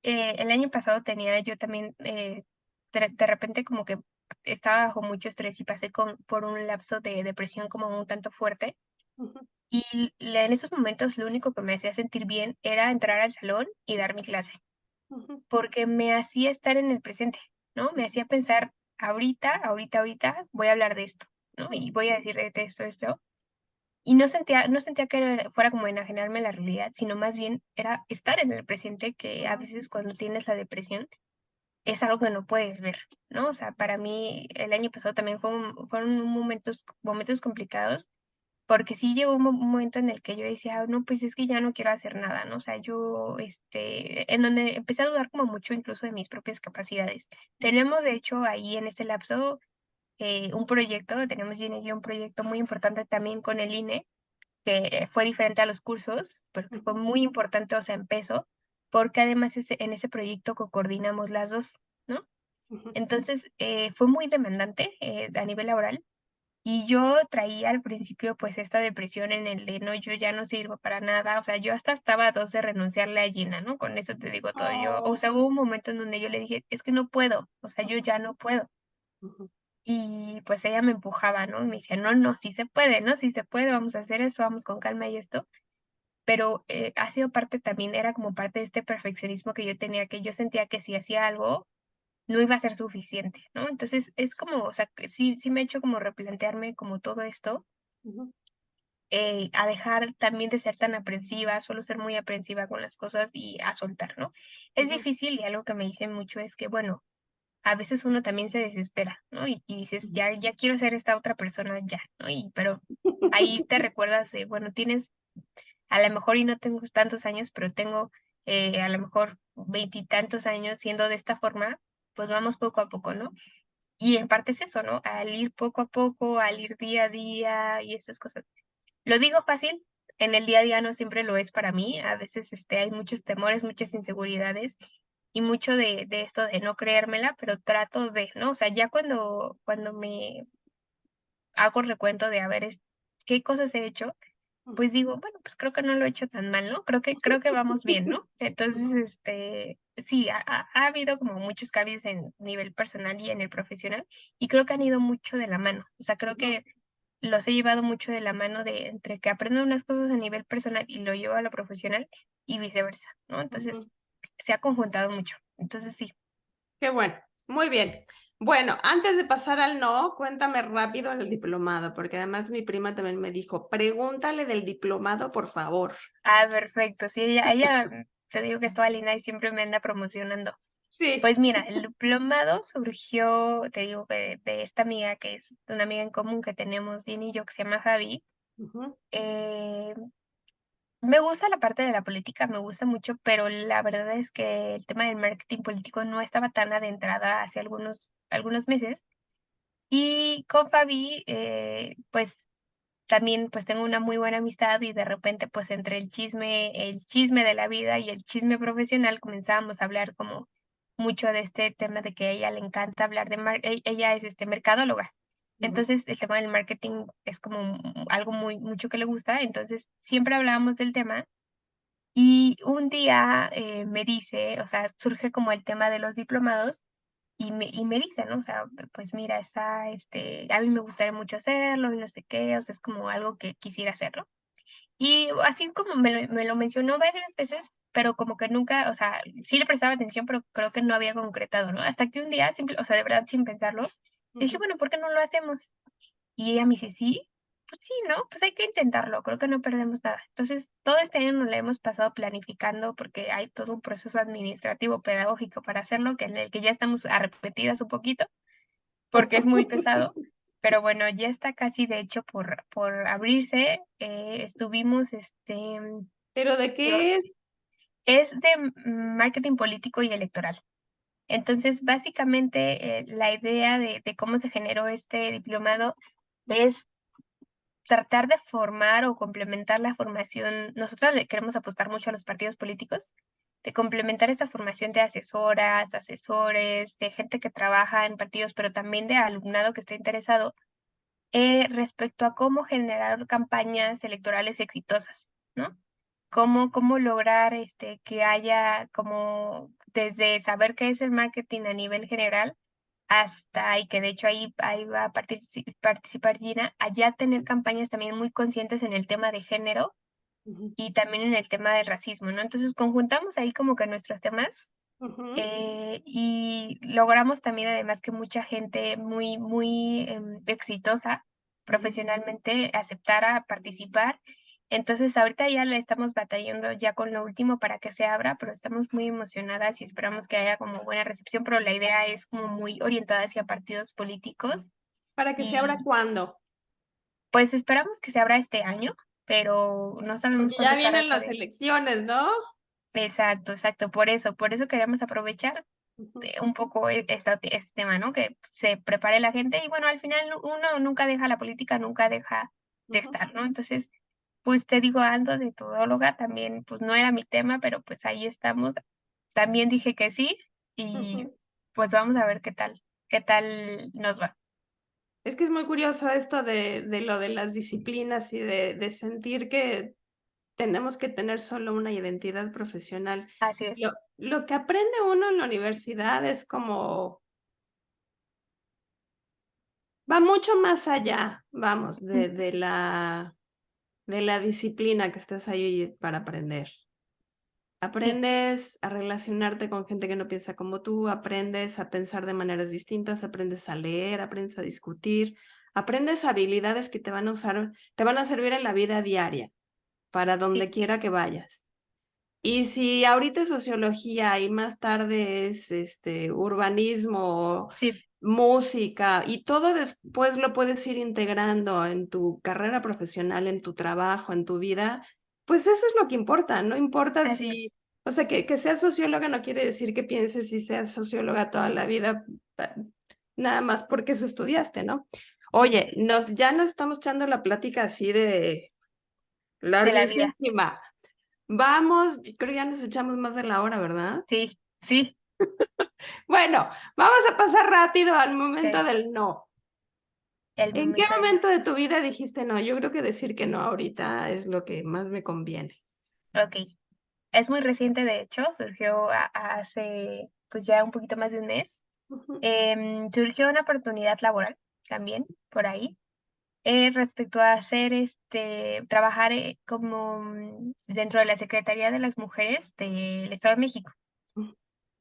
el año pasado tenía yo también, de repente como que estaba bajo mucho estrés y pasé por un lapso de depresión como un tanto fuerte. ujú, Y en esos momentos lo único que me hacía sentir bien era entrar al salón y dar mi clase, ujú, porque me hacía estar en el presente, ¿no? Me hacía pensar, ahorita voy a hablar de esto, ¿no? Y voy a decir de esto. Y no sentía que fuera como enajenarme la realidad, sino más bien era estar en el presente, que a veces cuando tienes la depresión es algo que no puedes ver, ¿no? O sea, para mí el año pasado también fueron momentos complicados porque sí llegó un momento en el que yo decía: "No, pues es que ya no quiero hacer nada", ¿no? O sea, yo, en donde empecé a dudar como mucho incluso de mis propias capacidades. ujú, Tenemos, de hecho, ahí en ese lapso, un proyecto, tenemos Gina y yo un proyecto muy importante también con el INE, que fue diferente a los cursos, pero que fue muy importante, o sea, en peso, porque además en ese proyecto coordinamos las dos, ¿no? Entonces, fue muy demandante a nivel laboral y yo traía al principio pues esta depresión en el de no, yo ya no sirvo para nada, o sea, yo hasta estaba a dos de renunciarle a Gina, ¿no? Con eso te digo todo. Yo, o sea, Oh, hubo un momento en donde yo le dije, es que no puedo, o sea, yo ya no puedo. ujú, Y pues ella me empujaba, ¿no? Y me decía, no, no, sí se puede, ¿no? Sí se puede, vamos a hacer eso, vamos con calma y esto. Pero ha sido parte también, era como parte de este perfeccionismo que yo tenía, que yo sentía que si hacía algo, no iba a ser suficiente, ¿no? Entonces es como, o sea, que sí me ha hecho como replantearme como todo esto, ujú, a dejar también de ser tan aprensiva, solo ser muy aprensiva con las cosas y a soltar, ¿no? Es ujú, difícil y algo que me dicen mucho es que, bueno, a veces uno también se desespera, ¿no? Y dices, ujú. ya quiero ser esta otra persona ya, ¿no? Pero ahí te recuerdas de, bueno, tienes, a lo mejor y no tengo tantos años, pero tengo a lo mejor veintitantos años siendo de esta forma, pues vamos poco a poco, ¿no? Y en parte es eso, ¿no? Al ir poco a poco, al ir día a día y esas cosas. Lo digo fácil, en el día a día no siempre lo es para mí, a veces hay muchos temores, muchas inseguridades y mucho de esto de no creérmela, pero trato de, ¿no? O sea, ya cuando me hago recuento de a ver qué cosas he hecho, pues digo, bueno, pues creo que no lo he hecho tan mal, ¿no? Creo que vamos bien, ¿no? Entonces, sí, ha habido como muchos cambios en nivel personal y en el profesional, y creo que han ido mucho de la mano. O sea, creo que los he llevado mucho de la mano de entre que aprendo unas cosas a nivel personal y lo llevo a lo profesional y viceversa, ¿no? Ujú. Entonces, se ha conjuntado mucho. Entonces, sí. Qué bueno, muy bien. Bueno, antes de pasar al no, cuéntame rápido el diplomado, porque además mi prima también me dijo, pregúntale del diplomado, por favor. Ah, perfecto. Sí, ella te digo que es toda linda y siempre me anda promocionando. Sí. Pues mira, el diplomado surgió, te digo, de esta amiga que es una amiga en común que tenemos, Jenny y yo, que se llama Fabi. Ujú, Eh, Me gusta la parte de la política, me gusta mucho, pero la verdad es que el tema del marketing político no estaba tan adentrada hace algunos meses. Y con Fabi, pues también pues tengo una muy buena amistad y de repente pues entre el chisme de la vida y el chisme profesional comenzábamos a hablar como mucho de este tema de que a ella le encanta hablar de ella es mercadóloga. ujú, Entonces el tema del marketing es como algo mucho que le gusta, entonces siempre hablábamos del tema y un día me dice, o sea, surge como el tema de los diplomados y me dice, ¿no? O sea, pues mira, a mí me gustaría mucho hacerlo y no sé qué, o sea, es como algo que quisiera hacerlo. Y así como me lo mencionó varias veces, pero como que nunca, o sea, sí le prestaba atención, pero creo que no había concretado, ¿no? Hasta que un día, o sea, de verdad, sin pensarlo, dije, ujú. bueno, ¿por qué no lo hacemos? Y ella me dice, sí, pues sí, ¿no? Pues hay que intentarlo, creo que no perdemos nada. Entonces, todo este año nos lo hemos pasado planificando porque hay todo un proceso administrativo, pedagógico para hacerlo, que en el que ya estamos arrepentidas un poquito, porque es muy pesado. Pero bueno, ya está casi de hecho por abrirse. Estuvimos, ¿Pero de lo- qué es? es de marketing político y electoral. Entonces, básicamente, la idea de cómo se generó este diplomado es tratar de formar o complementar la formación. Nosotros le queremos apostar mucho a los partidos políticos, de complementar esa formación de asesoras, asesores, de gente que trabaja en partidos, pero también de alumnado que esté interesado respecto a cómo generar campañas electorales exitosas, ¿no? Cómo lograr que haya como desde saber qué es el marketing a nivel general hasta, y que de hecho ahí va a participar Gina, allá tener campañas también muy conscientes en el tema de género Ujú, y también en el tema del racismo, ¿no? Entonces conjuntamos ahí como que nuestros temas ujú, y logramos también además que mucha gente muy exitosa ujú. profesionalmente aceptara participar. Entonces ahorita ya le estamos batallando ya con lo último para que se abra, pero estamos muy emocionadas y esperamos que haya como buena recepción, pero la idea es como muy orientada hacia partidos políticos ¿Para que se abra y cuándo? pues esperamos que se abra este año, pero no sabemos Porque ya cuánto tarda vienen esto las de... elecciones, ¿no? Exacto, exacto, por eso queremos aprovechar. Ujú, un poco este tema, ¿no? Que se prepare la gente y bueno, al final uno nunca deja la política, nunca deja de ujú, estar, ¿no? Entonces, pues te digo, ando de todóloga, también, pues no era mi tema, pero pues ahí estamos. También dije que sí y ujú. pues vamos a ver qué tal nos va. Es que es muy curioso esto de lo de las disciplinas y de sentir que tenemos que tener solo una identidad profesional. Así es. Lo que aprende uno en la universidad es como, va mucho más allá, vamos, Mm, de la disciplina que estás ahí para aprender. sí, Aprendes a relacionarte con gente que no piensa como tú, aprendes a pensar de maneras distintas, aprendes a leer, aprendes a discutir, aprendes habilidades que te van a usar, te van a servir en la vida diaria, para sí, donde quiera que vayas. Y si ahorita es sociología y más tarde es urbanismo, sí, música y todo después lo puedes ir integrando en tu carrera profesional, en tu trabajo, en tu vida, pues eso es lo que importa, no importa así si, es. o sea, que seas socióloga no quiere decir que pienses si seas socióloga toda la vida, pa- nada más porque eso estudiaste, ¿no? Oye, ya nos estamos echando la plática así de De la vida. larguísima. Vamos, creo que ya nos echamos más de la hora, ¿verdad? Sí, sí. Bueno, vamos a pasar rápido al momento Ok, del no. el ¿En qué momento del no. momento de tu vida dijiste no? Yo creo que decir que no ahorita es lo que más me conviene. Ok. Es muy reciente, de hecho, surgió hace pues ya un poquito más de un mes. Ujú, Surgió una oportunidad laboral también por ahí, respecto a hacer trabajar como dentro de la Secretaría de las Mujeres del Estado de México. ujú,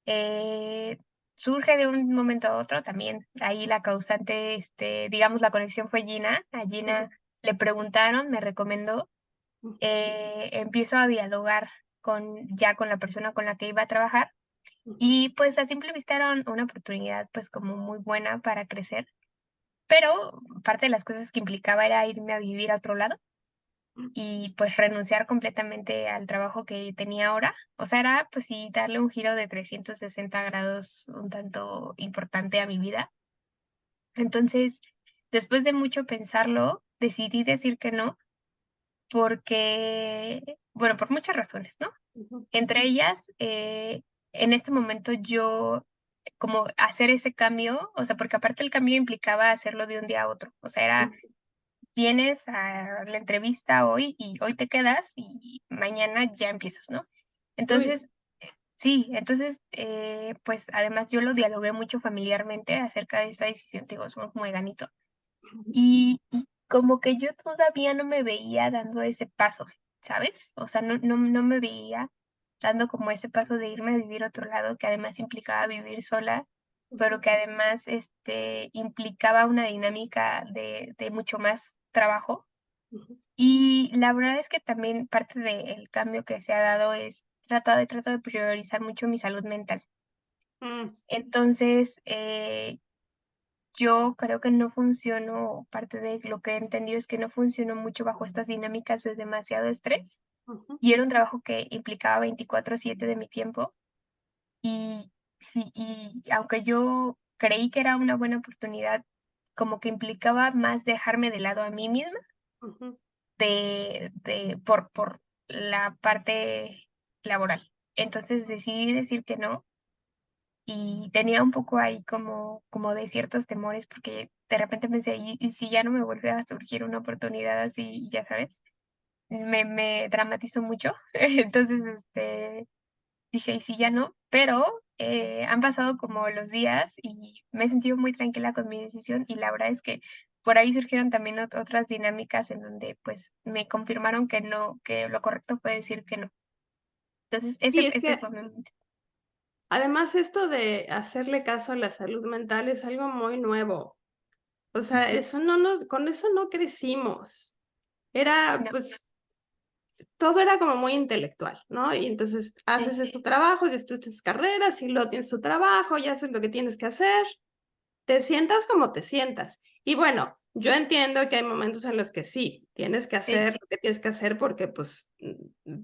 Eh, Surge de un momento a otro también. Ahí la causante, digamos, la conexión fue Gina. A ujú, Gina le preguntaron, me recomendó, empiezo a dialogar ya con la persona con la que iba a trabajar ujú, y pues a simple vista era una oportunidad pues como muy buena para crecer, pero parte de las cosas que implicaba era irme a vivir a otro lado y pues renunciar completamente al trabajo que tenía ahora. O sea, era pues sí darle un giro de 360 grados un tanto importante a mi vida. Entonces, después de mucho pensarlo, decidí decir que no, porque, bueno, por muchas razones, ¿no? ujú, Entre ellas, en este momento yo como hacer ese cambio, o sea, porque aparte el cambio implicaba hacerlo de un día a otro, o sea, era ujú. vienes a la entrevista hoy y hoy te quedas y mañana ya empiezas, ¿no? Uy, Entonces, sí, entonces, pues además yo lo dialogué mucho familiarmente acerca de esta decisión, te digo, somos muy ganito. Y como que yo todavía no me veía dando ese paso, ¿sabes? O sea, no me veía dando como ese paso de irme a vivir a otro lado, que además implicaba vivir sola, pero ujú, que además, implicaba una dinámica de mucho más trabajo. ujú, Y la verdad es que también parte del cambio que se ha dado es trato de priorizar mucho mi salud mental. mm, Entonces, yo creo que no funciono, parte de lo que he entendido es que no funciono mucho bajo estas dinámicas de demasiado estrés, ujú, y era un trabajo que implicaba 24/7 de mi tiempo, y sí, y aunque yo creí que era una buena oportunidad, como que implicaba más dejarme de lado a mí misma ujú. por la parte laboral. Entonces decidí decir que no, y tenía un poco ahí como de ciertos temores, porque de repente pensé: "¿Y si ya no me vuelve a surgir una oportunidad así?", ya sabes, me dramatizó mucho. Entonces, dije: "¿Y si ya no?". Pero, han pasado como los días y me he sentido muy tranquila con mi decisión, y la verdad es que por ahí surgieron también otras dinámicas en donde, pues, me confirmaron que no, que lo correcto fue decir que no. Entonces, Sí, es ese que fue mi momento. además esto de hacerle caso a la salud mental es algo muy nuevo. O sea, Ujú. eso no nos, con eso no crecimos. Era, No, pues, todo era como muy intelectual, ¿no? Y entonces sí, haces estos trabajos, y estudias carreras, y luego tienes tu trabajo, y haces lo que tienes que hacer, te sientas como te sientas. Y bueno, yo entiendo que hay momentos en los que sí, tienes que sí, hacer lo que tienes que hacer porque, pues,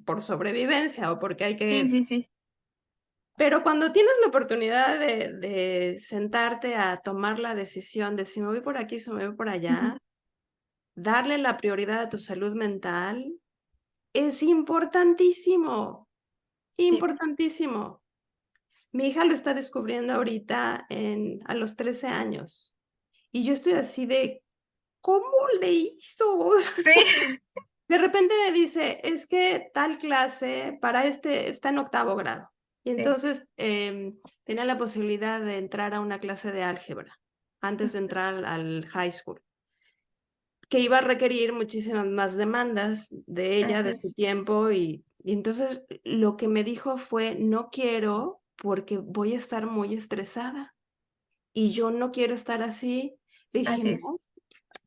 por sobrevivencia o porque hay sí, que... sí, sí. Pero cuando tienes la oportunidad de sentarte a tomar la decisión de si me voy por aquí, si me voy por allá, darle la prioridad a tu salud mental es importantísimo, Sí, importantísimo. Mi hija lo está descubriendo ahorita a los 13 años. Y yo estoy así de, ¿cómo le hizo? sí, De repente me dice, es que tal clase para está en 8º grado. Y sí. entonces tenía la posibilidad de entrar a una clase de álgebra antes de entrar al high school, que iba a requerir muchísimas más demandas de ella, Así de su es, tiempo. Y entonces lo que me dijo fue, no quiero porque voy a estar muy estresada y yo no quiero estar así. Le dije, así es. no,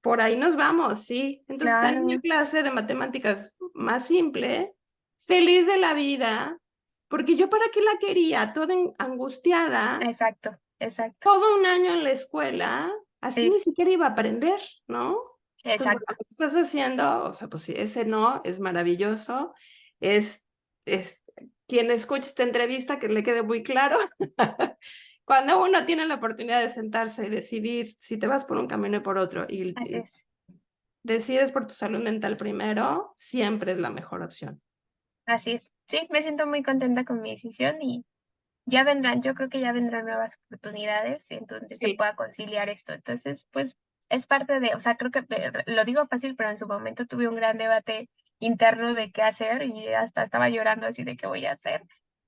por ahí nos vamos, sí. Entonces está en una Claro, clase de matemáticas más simple, feliz de la vida, porque yo para qué la quería, toda angustiada, exacto, exacto. todo un año en la escuela, así Sí, ni siquiera iba a aprender, ¿no? Entonces, bueno, exacto. lo que estás haciendo, o sea, pues sí, ese no es maravilloso, es, es quien escuche esta entrevista que le quede muy claro. Cuando uno tiene la oportunidad de sentarse y decidir si te vas por un camino y por otro, Así y es. decides por tu salud mental primero, siempre es la mejor opción. Así es. Sí, me siento muy contenta con mi decisión y ya vendrán, yo creo que ya vendrán nuevas oportunidades en donde se Sí, pueda conciliar esto. Entonces, pues es parte de, o sea, creo que lo digo fácil, pero en su momento tuve un gran debate interno de qué hacer y hasta estaba llorando así de qué voy a hacer,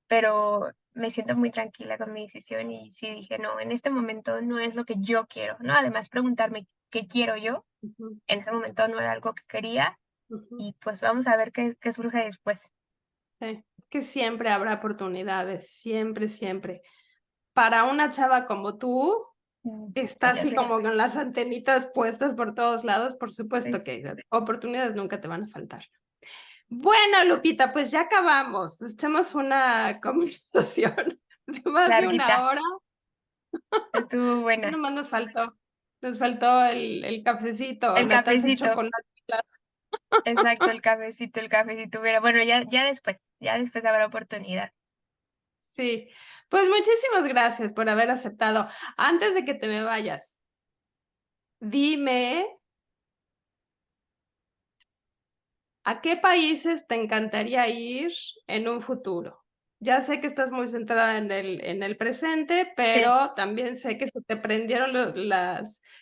pero me siento muy tranquila con mi decisión y sí dije, no, en este momento no es lo que yo quiero, ¿no? Además, preguntarme qué quiero yo, ujú, en ese momento no era algo que quería ujú, y pues vamos a ver qué surge después. sí. Que siempre habrá oportunidades, siempre, siempre. Para una chava como tú, que está Muchas así como gracias. con las antenitas puestas por todos lados, por Sí, supuesto que oportunidades nunca te van a faltar. Bueno, Lupita, pues ya acabamos. Nos echamos una conversación de más de larguita, 1 hora. estuvo Ya buena. nomás nos faltó el cafecito, El la taza de cafecito, chocolate. exacto, el cafecito, pero bueno, ya después habrá oportunidad. Sí, pues muchísimas gracias por haber aceptado. Antes de que te me vayas, dime, ¿a qué países te encantaría ir en un futuro? Ya sé que estás muy centrada en el presente, Sí, pero también sé que se te prendieron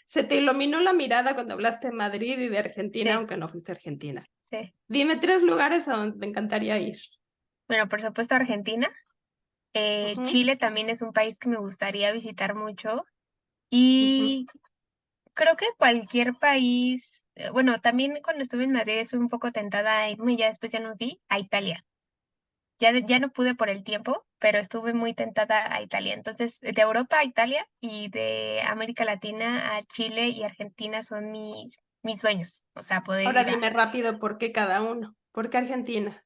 se te iluminó la mirada cuando hablaste de Madrid y de Argentina, sí, aunque no fuiste a Argentina. sí. Dime 3 lugares a donde te encantaría ir. Bueno, por supuesto Argentina. Ujú, Chile también es un país que me gustaría visitar mucho. ujú. Y creo que cualquier país, bueno, también cuando estuve en Madrid estuve un poco tentada a irme, ya después ya no vi, a Italia. Ya no pude por el tiempo, pero estuve muy tentada a Italia. Entonces, de Europa a Italia y de América Latina a Chile y Argentina son mis sueños. O sea, poder Ahora ir a dime rápido por qué cada uno. ¿Por qué Argentina?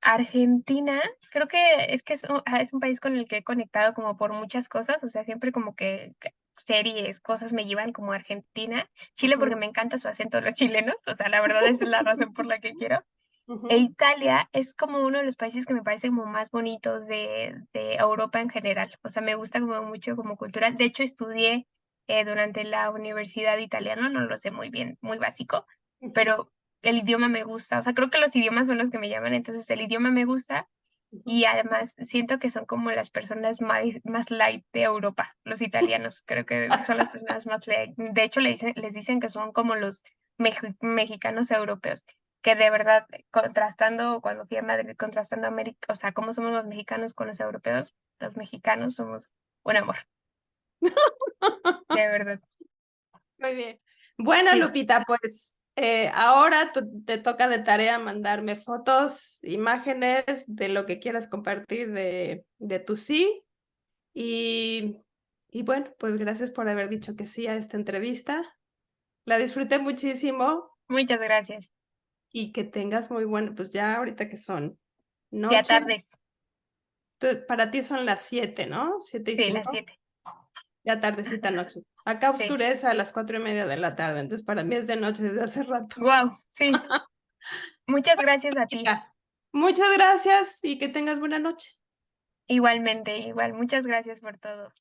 Argentina. Creo que es un país con el que he conectado como por muchas cosas. O sea, siempre como que series, cosas me llevan como a Argentina. Chile porque Ujú. me encanta su acento de los chilenos. O sea, la verdad esa es la razón por la que quiero. E Ujú. Italia es como uno de los países que me parece como más bonitos de Europa en general. O sea, me gusta como mucho como cultural. De hecho, estudié durante la universidad italiano, no lo sé muy bien, muy básico, Ujú, pero el idioma me gusta. O sea, creo que los idiomas son los que me llaman, entonces el idioma me gusta ujú. y además siento que son como las personas más light de Europa, los italianos. Creo que son las personas más light. De hecho, les dicen que son como los mexicanos europeos, que de verdad, contrastando, cuando fui a Madrid, contrastando América, o sea, cómo somos los mexicanos con los europeos, los mexicanos somos un amor, de verdad. Muy bien. Bueno, Sí, Lupita, pues ahora te toca de tarea mandarme fotos, imágenes de lo que quieras compartir de tu sí. Y, y bueno, pues gracias por haber dicho que sí a esta entrevista. La disfruté muchísimo muchas gracias. y que tengas muy bueno, pues ya ahorita que son Ya noche, tardes. para ti son las 7, ¿no? 7 y Sí, las 5. 7. Ya tardecita noche. Acá Sí. oscurece a las 4:30 de la tarde, entonces para mí es de noche desde hace rato. Wow, sí. Muchas gracias a ti. Chica, muchas gracias y que tengas buena noche. Igualmente, igual. Muchas gracias por todo.